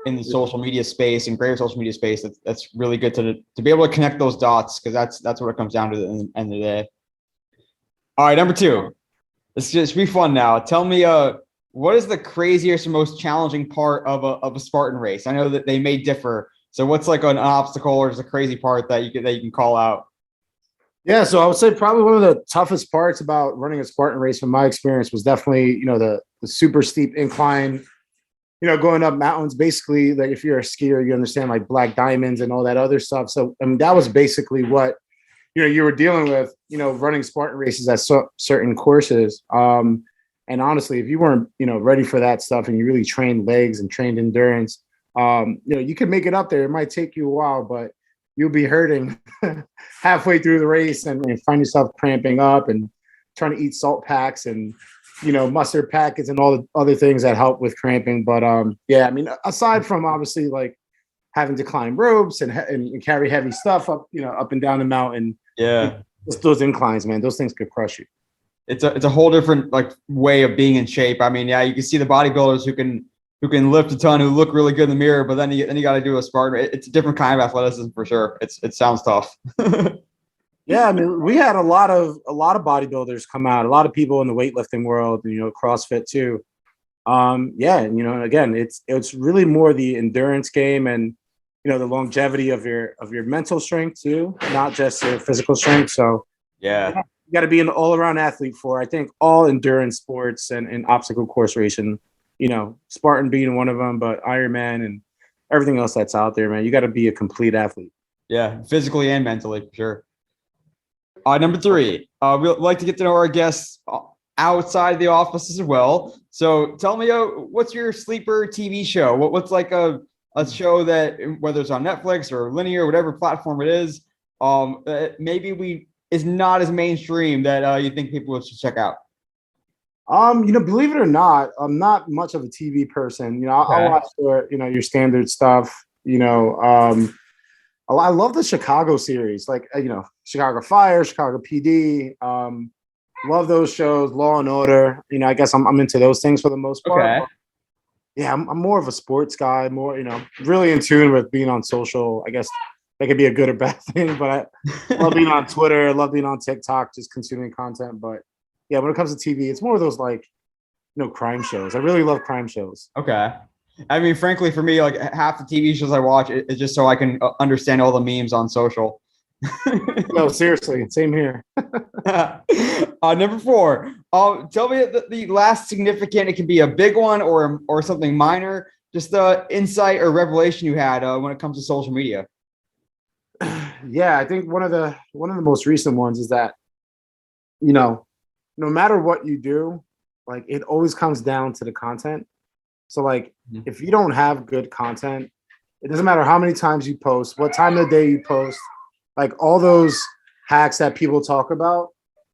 in the social media space and greater social media space, that's really good to be able to connect those dots, because that's what it comes down to at the end of the day. All right, number two. This should be fun now. Tell me, what is the craziest or most challenging part of a Spartan race? I know that they may differ. So what's like an obstacle or just a crazy part that you can call out? Yeah, so I would say probably one of the toughest parts about running a Spartan race from my experience was definitely, the super steep incline, going up mountains. Basically, like if you're a skier, you understand like black diamonds and all that other stuff. So I mean, that was basically what, you were dealing with, running Spartan races at certain courses. And honestly, if you weren't, ready for that stuff and you really trained legs and trained endurance, you could make it up there. It might take you a while, but you'll be hurting halfway through the race and find yourself cramping up and trying to eat salt packs and, mustard packets and all the other things that help with cramping. But yeah, I mean, aside from obviously like having to climb ropes and carry heavy stuff up, up and down the mountain. Yeah. Just those inclines, man, those things could crush you. It's a whole different like way of being in shape. I mean, yeah, you can see the bodybuilders who can lift a ton, who look really good in the mirror, but then you got to do a Spartan. It's a different kind of athleticism for sure. It sounds tough. Yeah, I mean, we had a lot of bodybuilders come out, a lot of people in the weightlifting world, CrossFit too. Yeah, and again, it's really more the endurance game and the longevity of your mental strength too, not just your physical strength. So yeah, you got to be an all-around athlete for, I think, all endurance sports and obstacle course racing. Spartan being one of them, but Ironman and everything else that's out there, man. You got to be a complete athlete. Yeah, physically and mentally, for sure. Number three, we'd like to get to know our guests outside the office as well. So tell me, what's your sleeper TV show? What's like a show that, whether it's on Netflix or linear, whatever platform it is, maybe is not as mainstream that you think people should check out? Believe it or not, I'm not much of a TV person. I'll watch your standard stuff. I love the Chicago series, like Chicago Fire, Chicago PD. Love those shows, Law and Order. I guess I'm into those things for the most part. Okay. But yeah, I'm more of a sports guy, more really in tune with being on social. I guess that could be a good or bad thing, but I love being on Twitter, I love being on TikTok, just consuming content. But yeah, when it comes to TV, it's more of those like crime shows. I really love crime shows. Okay. I mean, frankly, for me, like half the TV shows I watch is just so I can understand all the memes on social. No, seriously, same here. Number four. Tell me the last significant. It can be a big one or something minor. Just the insight or revelation you had when it comes to social media. Yeah, I think one of the most recent ones is that no matter what you do, like it always comes down to the content. So like if you don't have good content, it doesn't matter how many times you post, what time of the day you post, like all those hacks that people talk about,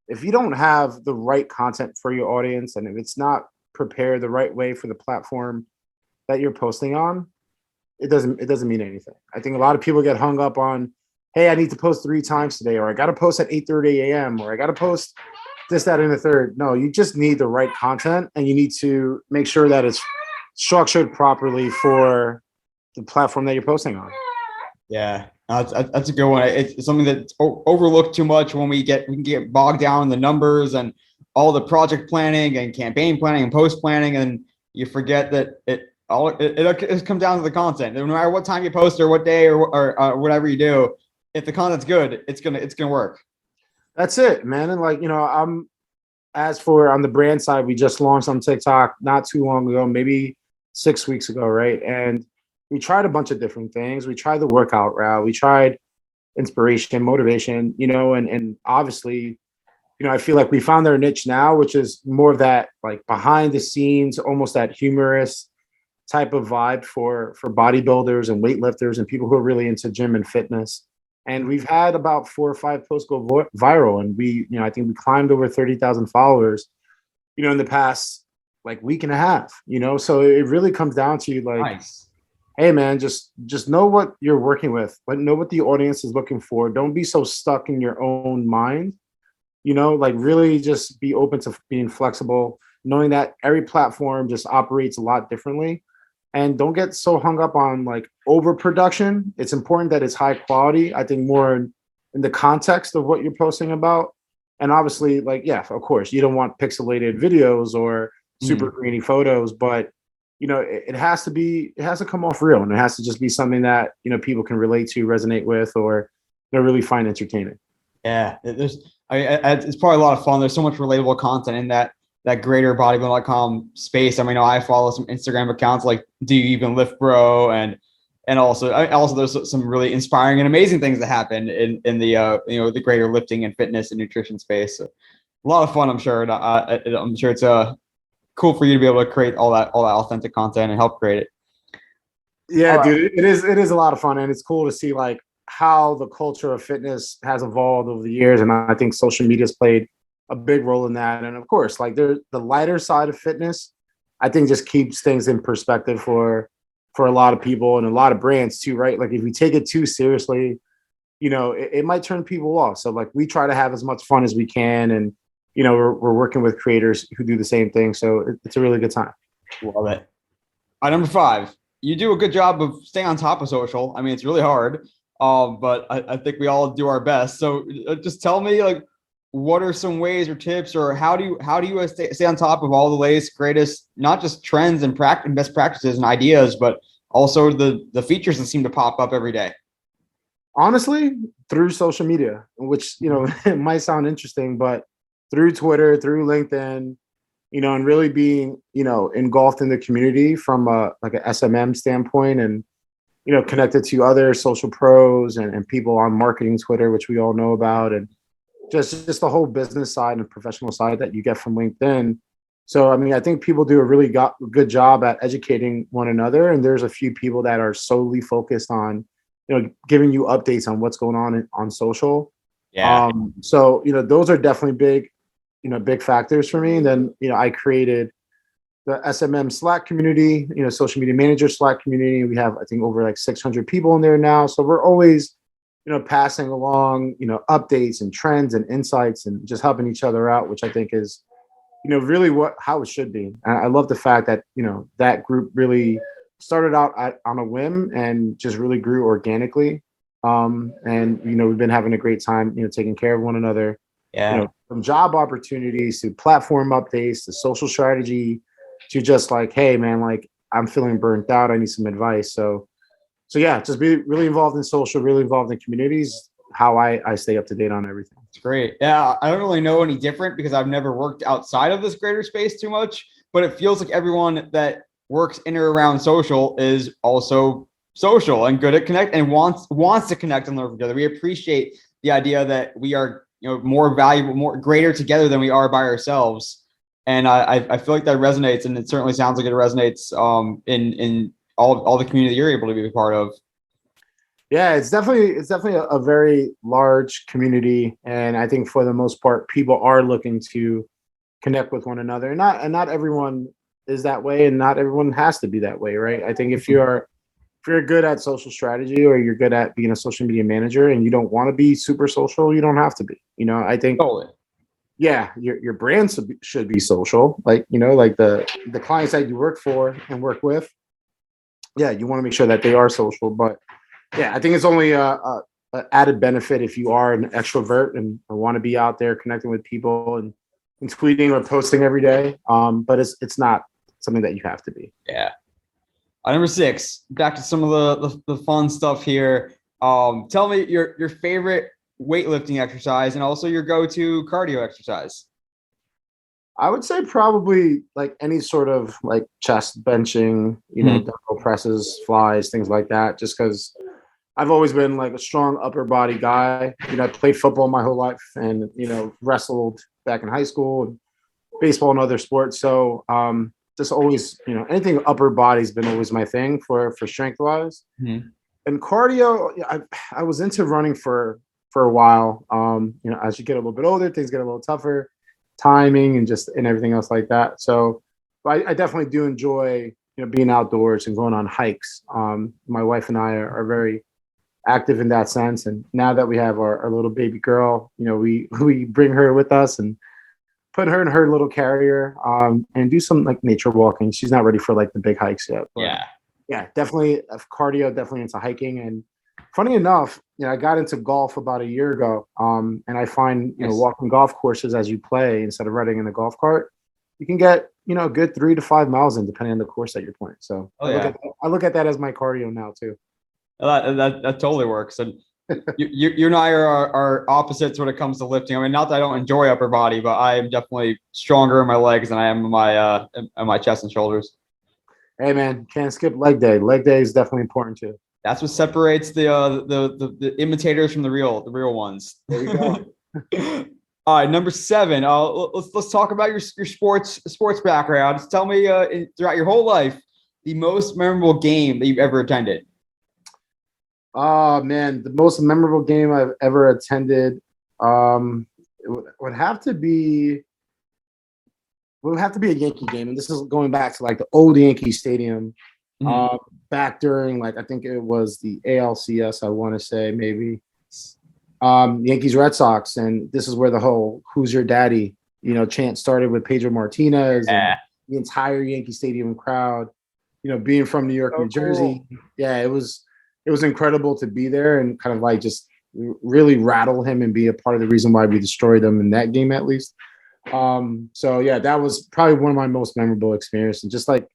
if you don't have the right content for your audience and if it's not prepared the right way for the platform that you're posting on, it doesn't mean anything. I think a lot of people get hung up on, hey, I need to post 3 times today, or I got to post at 8:30 a.m., or I got to post this, that, and the third. No, you just need the right content, and you need to make sure that it's structured properly for the platform that you're posting on. Yeah, that's a good one. It's something that's overlooked too much when we can get bogged down in the numbers and all the project planning and campaign planning and post planning, and you forget that it comes down to the content. No matter what time you post or what day or whatever you do, if the content's good, it's gonna work. That's it, man. And like, as for on the brand side, we just launched on TikTok not too long ago, maybe 6 weeks ago, right? And we tried a bunch of different things. We tried the workout route, we tried inspiration, motivation, and obviously, I feel like we found our niche now, which is more of that like behind the scenes, almost that humorous type of vibe for bodybuilders and weightlifters and people who are really into gym and fitness. And we've had about 4 or 5 posts go viral, and I think we climbed over 30,000 followers, in the past like week and a half. So it really comes down to like, Nice. hey man, just know what you're working with, but know what the audience is looking for. Don't be so stuck in your own mind. Like really just be open to being flexible, knowing that every platform just operates a lot differently. And don't get so hung up on like overproduction. It's important that it's high quality. I think more in the context of what you're posting about. And obviously, like, yeah, of course, you don't want pixelated videos or super grainy photos, but it has to come off real, and it has to just be something that people can relate to, resonate with, or really find entertaining. Yeah, it's probably a lot of fun. There's so much relatable content in that greater bodybuilding.com space. I mean, I follow some Instagram accounts like Do You Even Lift Bro, and also there's some really inspiring and amazing things that happen in the the greater lifting and fitness and nutrition space. So, a lot of fun, I'm sure. I'm sure it's cool for you to be able to create all that authentic content and help create it. Yeah, All dude, it is a lot of fun, and it's cool to see like how the culture of fitness has evolved over the years, and I think social media has played a big role in that. And of course, like the lighter side of fitness, I think just keeps things in perspective for a lot of people and a lot of brands too, right? Like if we take it too seriously, it might turn people off. So like we try to have as much fun as we can, and we're working with creators who do the same thing. So it's a really good time. Love it. Number five, you do a good job of staying on top of social. I mean, it's really hard, but I think we all do our best. So just tell me, like, what are some ways or tips, or how do you stay on top of all the latest, greatest, not just trends and best practices and ideas, but also the features that seem to pop up every day? Honestly, through social media, which it might sound interesting, but through Twitter, through LinkedIn, and really being engulfed in the community from like an SMM standpoint, and connected to other social pros and people on marketing Twitter, which we all know about, and just the whole business side and professional side that you get from LinkedIn. So, I mean, I think people do a really good job at educating one another. And there's a few people that are solely focused on, giving you updates on what's going on social. Yeah. So, those are definitely big factors for me. And then, I created the SMM Slack community, social media manager Slack community. We have, I think, over like 600 people in there now. So we're always passing along, updates and trends and insights and just helping each other out, which I think is, really how it should be. And I love the fact that, that group really started out on a whim and just really grew organically. And, we've been having a great time, taking care of one another, Yeah. from job opportunities to platform updates to social strategy to just like, hey man, like I'm feeling burnt out. I need some advice. So yeah, just be really involved in social, really involved in communities, how I stay up to date on everything. It's great. Yeah, I don't really know any different because I've never worked outside of this greater space too much, but it feels like everyone that works in or around social is also social and good at connect and wants to connect and learn together. We appreciate the idea that we are, more valuable, more greater together than we are by ourselves. And I feel like that resonates, and it certainly sounds like it resonates in all the community you're able to be a part of. Yeah, it's definitely a very large community, and I think for the most part, people are looking to connect with one another. And not everyone is that way, and not everyone has to be that way, right? I think if you're good at social strategy or you're good at being a social media manager and you don't want to be super social, you don't have to be. I think Totally. yeah, your brand should be social, like like the clients that you work for and work with. Yeah, you want to make sure that they are social, but yeah, I think it's only a added benefit if you are an extrovert and want to be out there connecting with people and tweeting or posting every day. But it's not something that you have to be. Yeah. Number 6, back to some of the fun stuff here. Tell me your favorite weightlifting exercise and also your go-to cardio exercise. I would say probably like any sort of like chest benching, dumbbell presses, flies, things like that. Just because I've always been like a strong upper body guy. I played football my whole life and wrestled back in high school and baseball and other sports. So just always, anything upper body's been always my thing for strength wise. Mm-hmm. And cardio, I was into running for a while. As you get a little bit older, things get a little tougher, timing and everything else like that. So I definitely do enjoy being outdoors and going on hikes. My wife and I are very active in that sense. And now that we have our little baby girl, we bring her with us and put her in her little carrier and do some like nature walking. She's not ready for like the big hikes yet. But yeah, definitely cardio, definitely into hiking. And funny enough, I got into golf about a year ago. And I find, walking golf courses as you play instead of riding in a golf cart, you can get, a good 3 to 5 miles in depending on the course that you're playing. So I look at that as my cardio now too. That totally works. And you and I are opposites when it comes to lifting. I mean, not that I don't enjoy upper body, but I am definitely stronger in my legs than I am in my chest and shoulders. Hey man, can't skip leg day. Leg day is definitely important too. That's what separates the imitators from the real ones. There you go. All right, number 7. Let's talk about your sports background. Just tell me throughout your whole life the most memorable game that you've ever attended. Oh man, the most memorable game I've ever attended would have to be a Yankee game, and this is going back to like the old Yankee Stadium, back during like I think it was the ALCS. I want to say maybe Yankees Red Sox, and this is where the whole "Who's your daddy?" chant started with Pedro Martinez and the entire Yankee Stadium crowd. Being from New York, New Jersey, yeah, it was incredible to be there and kind of like just really rattle him and be a part of the reason why we destroyed them in that game at least. So yeah, that was probably one of my most memorable experiences. And just like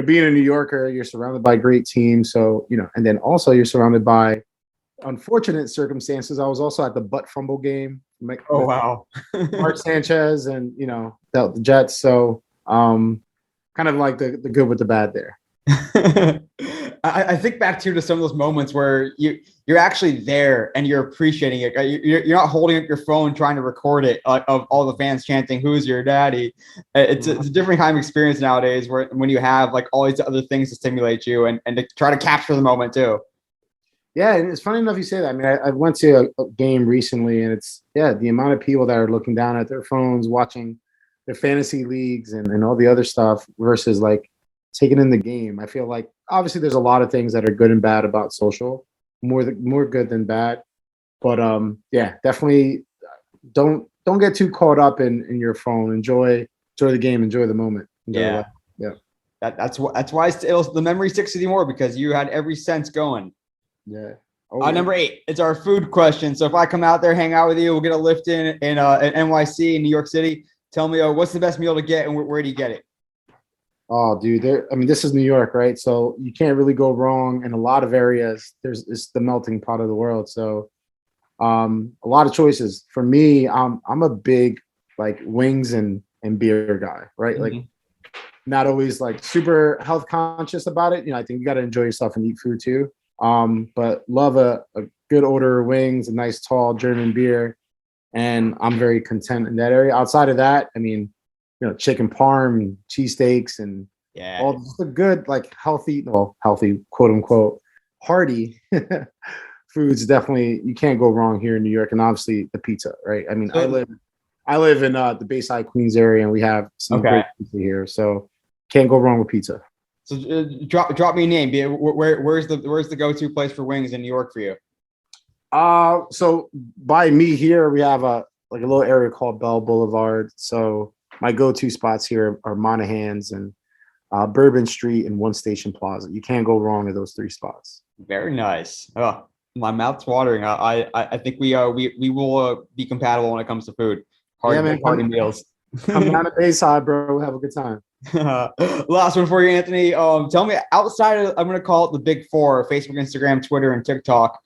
being a New Yorker, you're surrounded by great teams. So and then also you're surrounded by unfortunate circumstances. I was also at the butt fumble game. Oh wow, Mark Sanchez and the Jets. So kind of like the good with the bad there. I think back to some of those moments where you're actually there and you're appreciating it. You're not holding up your phone trying to record it of all the fans chanting "Who's your daddy?" It's a different kind of experience nowadays when you have like all these other things to stimulate you and to try to capture the moment too. Yeah, and it's funny enough you say that. I mean, I went to a game recently, and it's the amount of people that are looking down at their phones, watching their fantasy leagues and all the other stuff versus like taking in the game. I feel like obviously there's a lot of things that are good and bad about social, more good than bad. But yeah, definitely don't get too caught up in your phone. Enjoy the game, enjoy the moment, enjoy the Yeah. life. Yeah, That's why the memory sticks with you more because you had every sense going. yeah. Oh, Number 8, it's our food question. So if I come out there, hang out with you, we'll get a lift in NYC in New York City. Tell me, what's the best meal to get and where do you get it? oh, dude. I mean, this is New York, right? So you can't really go wrong in a lot of areas. It's the melting pot of the world. So a lot of choices. For me, I'm a big like wings and beer guy, right? Like Mhm. not always like super health conscious about it. I think you got to enjoy yourself and eat food too. But love a good order of wings, a nice tall German beer, and I'm very content in that area. Outside of that, I mean, chicken parm, cheesesteaks, and Yeah. all just a good like healthy quote unquote hearty foods. Definitely, you can't go wrong here in New York, and obviously the pizza, right? I mean, So, I live in the Bayside Queens area, and we have some okay. great pizza here, so can't go wrong with pizza. So drop me a name. Where's the go-to place for wings in New York for you? So by me here, we have a little area called Bell Boulevard. So my go-to spots here are Monahan's and Bourbon Street and One Station Plaza. You can't go wrong with those three spots. Very nice. Oh, my mouth's watering. I think we will be compatible when it comes to food. Yeah, man, Hearty meals. come down to Bayside, bro. Have a good time. Last one for you, Anthony. Tell me, outside of, I'm going to call it the big four: Facebook, Instagram, Twitter, and TikTok.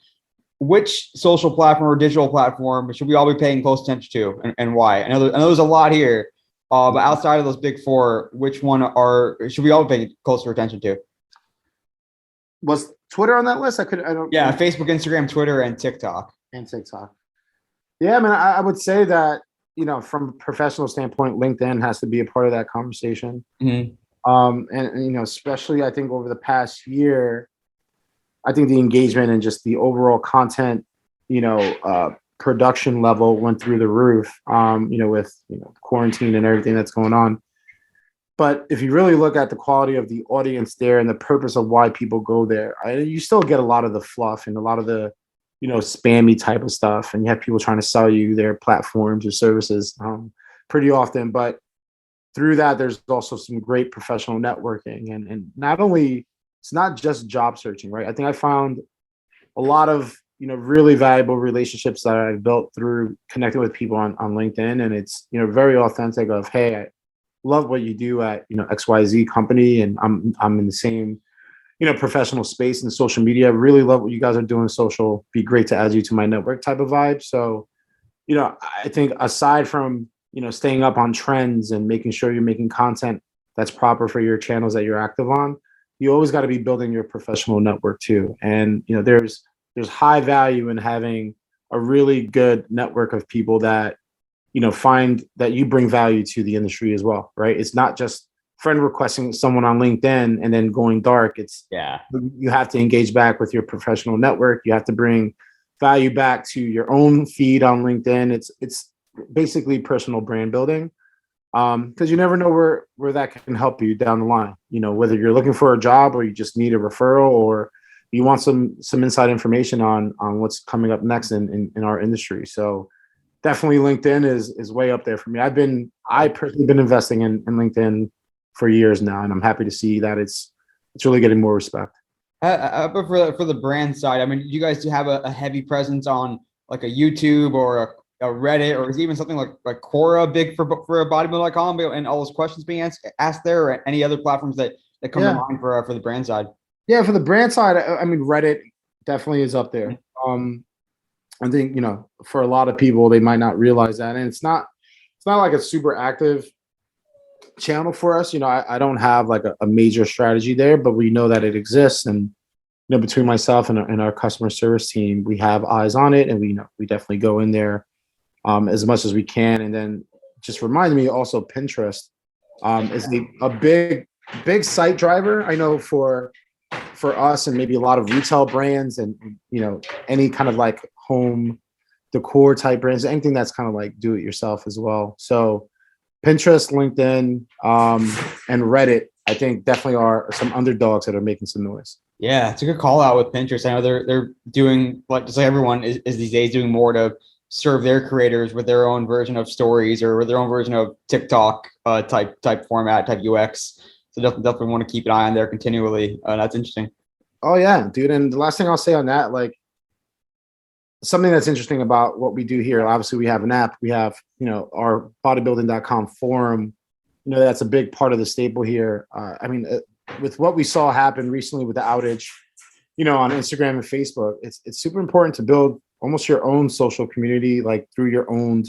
Which social platform or digital platform should we all be paying close attention to, and why? I know there's a lot here, but outside of those big four, which one should we all be paying closer attention to? Was Twitter on that list? I don't. Yeah, Facebook, Instagram, Twitter, and TikTok. And TikTok. Yeah, man. I would say that from a professional standpoint, LinkedIn has to be a part of that conversation. Mm-hmm. And especially I think over the past year, I think the engagement and just the overall content, production level went through the roof. With quarantine and everything that's going on. But if you really look at the quality of the audience there and the purpose of why people go there, you still get a lot of the fluff and a lot of the, spammy type of stuff. And you have people trying to sell you their platforms or services pretty often. But through that, there's also some great professional networking. And not only, it's not just job searching, right? I think I found a lot of, really valuable relationships that I've built through connecting with people on LinkedIn. And it's, very authentic of, hey, I love what you do at, XYZ company. And I'm in the same, professional space and social media. Really love what you guys are doing social. Be great to add you to my network type of vibe. So, I think aside from, staying up on trends and making sure you're making content that's proper for your channels that you're active on, you always got to be building your professional network too. And, there's high value in having a really good network of people that, find that you bring value to the industry as well, right? It's not just friend requesting someone on LinkedIn and then going dark. You have to engage back with your professional network. You have to bring value back to your own feed on LinkedIn. It's basically personal brand building, because you never know where that can help you down the line. Whether you're looking for a job or you just need a referral or you want some inside information on what's coming up next in our industry. So definitely LinkedIn is way up there for me. I personally been investing in LinkedIn for years now, and I'm happy to see that it's really getting more respect. But for the brand side, I mean, you guys do have a heavy presence on like a YouTube or a Reddit, or is even something like Quora big for a bodybuilder.com and all those questions being asked there, or any other platforms that come to mind for the brand side? Yeah, for the brand side, I mean, Reddit definitely is up there. I think, for a lot of people, they might not realize that. And it's not like a super active channel for us. I don't have like a major strategy there, but we know that it exists. And, between myself and our customer service team, we have eyes on it, and we definitely go in there as much as we can. And then just reminded me also Pinterest is a big site driver. I know for us and maybe a lot of retail brands and, any kind of like home decor type brands, anything that's kind of like do it yourself as well. So Pinterest, LinkedIn, and Reddit, I think definitely are some underdogs that are making some noise. Yeah, it's a good call out with Pinterest. I know they're doing like just like everyone is these days doing more to serve their creators with their own version of stories or with their own version of TikTok type format, type UX. So definitely want to keep an eye on there continually. That's interesting. Oh yeah, dude. And the last thing I'll say on that, like something that's interesting about what we do here, obviously we have an app, we have, our bodybuilding.com forum, that's a big part of the staple here. With what we saw happen recently with the outage, on Instagram and Facebook, it's super important to build almost your own social community, like through your own,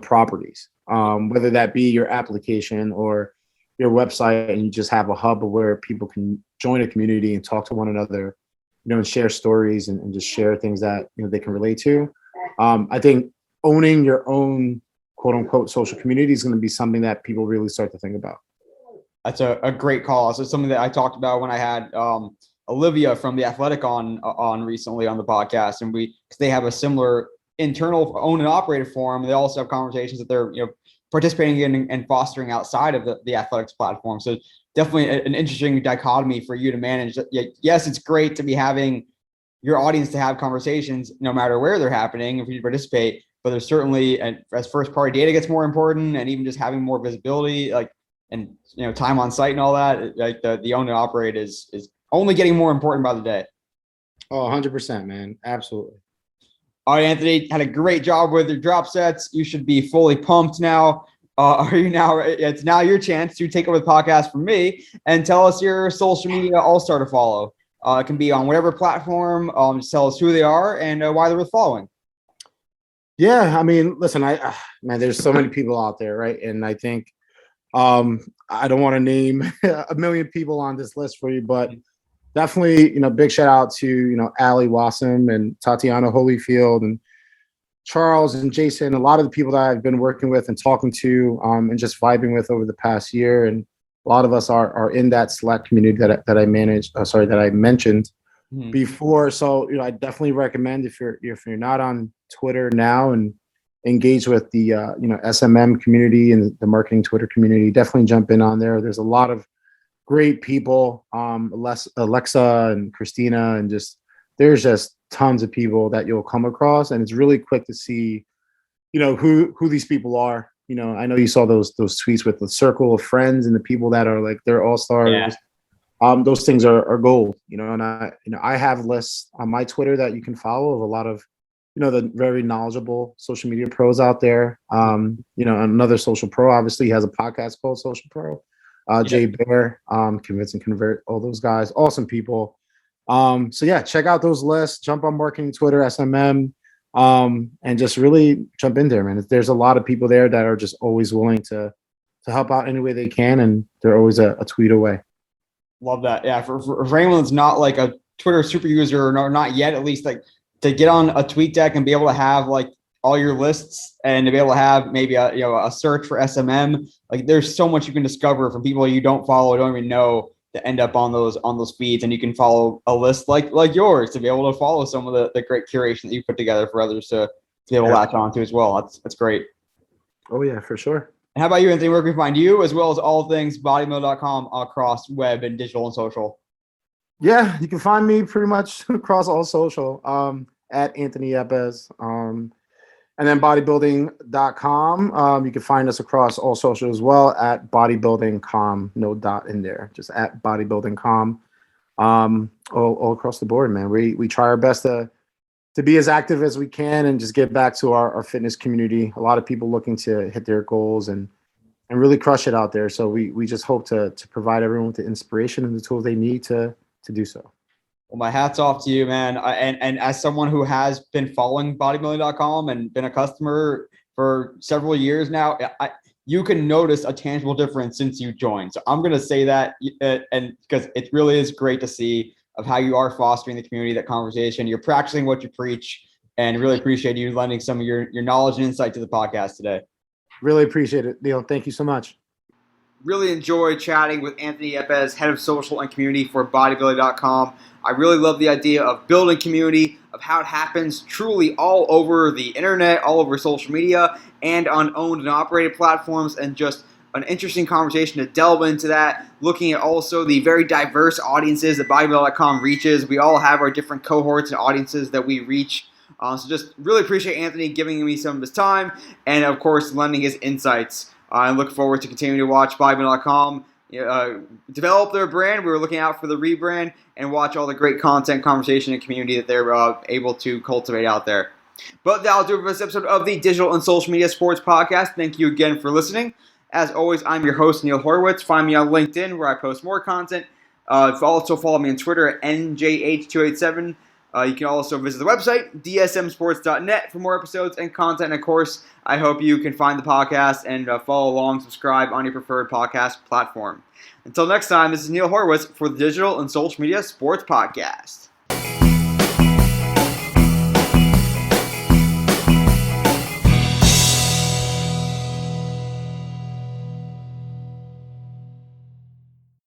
properties, whether that be your application or your website, and you just have a hub where people can join a community and talk to one another, and share stories and just share things that they can relate to. I think owning your own quote unquote social community is going to be something that people really start to think about. That's a great call. So something that I talked about when I had Olivia from the Athletic on recently on the podcast, and because they have a similar internal owned and operated forum. They also have conversations that they're participating in and fostering outside of the athletics platform. So definitely an interesting dichotomy for you to manage. Yes, it's great to be having your audience to have conversations no matter where they're happening if you participate. But there's certainly, as first party data gets more important, and even just having more visibility, and time on site and all that, like the own and operate is only getting more important by the day. Oh, 100%, man. Absolutely. All right, Anthony, had a great job with your drop sets. You should be fully pumped now. Are you now? It's now your chance to take over the podcast from me and tell us your social media all-star to follow. It can be on whatever platform. Just tell us who they are and why they're worth following. Yeah, I mean, listen, man, there's so many people out there, right? And I think I don't want to name a million people on this list for you, but definitely, big shout out to, Ali Wassam and Tatiana Holyfield and Charles and Jason, a lot of the people that I've been working with and talking to and just vibing with over the past year. And a lot of us are in that Slack community that I managed, that I mentioned before. So, I definitely recommend if you're not on Twitter now and engage with the, SMM community and the marketing Twitter community, definitely jump in on there. There's a lot of great people, Alexa and Christina, and there's just tons of people that you'll come across, and it's really quick to see, who these people are. I know you saw those tweets with the circle of friends and the people that are like they're all stars. Yeah. Those things are gold, and I have lists on my Twitter that you can follow of a lot of, the very knowledgeable social media pros out there. Another social pro obviously has a podcast called Social Pro. Jay Bear, Convince and Convert, all those guys, awesome people. So yeah, check out those lists, jump on marketing Twitter, SMM, and just really jump in there, man. There's a lot of people there that are just always willing to help out any way they can, and they're always a tweet away. Love that. Yeah, for anyone that's not like a Twitter super user or not yet, at least like to get on a tweet deck and be able to have like all your lists and to be able to have maybe a search for SMM. Like there's so much you can discover from people you don't follow, don't even know, to end up on those feeds. And you can follow a list like yours to be able to follow some of the great curation that you put together for others to be able to latch onto as well. That's great. Oh yeah, for sure. And how about you, Anthony? Where can we find you as well as all things bodybuilding.com across web and digital and social? Yeah, you can find me pretty much across all social at Anthony Yepez. And then bodybuilding.com. You can find us across all social as well at bodybuilding.com. No dot in there, just at bodybuilding.com. All across the board, man. We try our best to be as active as we can and just get back to our fitness community. A lot of people looking to hit their goals and really crush it out there. So we just hope to provide everyone with the inspiration and the tools they need to do so. Well, my hat's off to you, man. And as someone who has been following bodybuilding.com and been a customer for several years now, you can notice a tangible difference since you joined. So I'm going to say that, and because it really is great to see of how you are fostering the community, that conversation. You're practicing what you preach, and really appreciate you lending some of your knowledge and insight to the podcast today. Really appreciate it, Neil. Thank you so much. Really enjoyed chatting with Anthony Yepez, head of social and community for bodybuilding.com. I really love the idea of building community, of how it happens truly all over the internet, all over social media, and on owned and operated platforms, and just an interesting conversation to delve into that, looking at also the very diverse audiences that bodybuilding.com reaches. We all have our different cohorts and audiences that we reach. So just really appreciate Anthony giving me some of his time and, of course, lending his insights. I look forward to continuing to watch bodybuilding.com develop their brand. We were looking out for the rebrand and watch all the great content, conversation, and community that they're able to cultivate out there. But that'll do it for this episode of the Digital and Social Media Sports Podcast. Thank you again for listening. As always, I'm your host, Neil Horowitz. Find me on LinkedIn where I post more content. Also follow me on Twitter at NJH287. You can also visit the website, dsmsports.net, for more episodes and content. And of course, I hope you can find the podcast and follow along, subscribe on your preferred podcast platform. Until next time, this is Neil Horowitz for the Digital and Social Media Sports Podcast.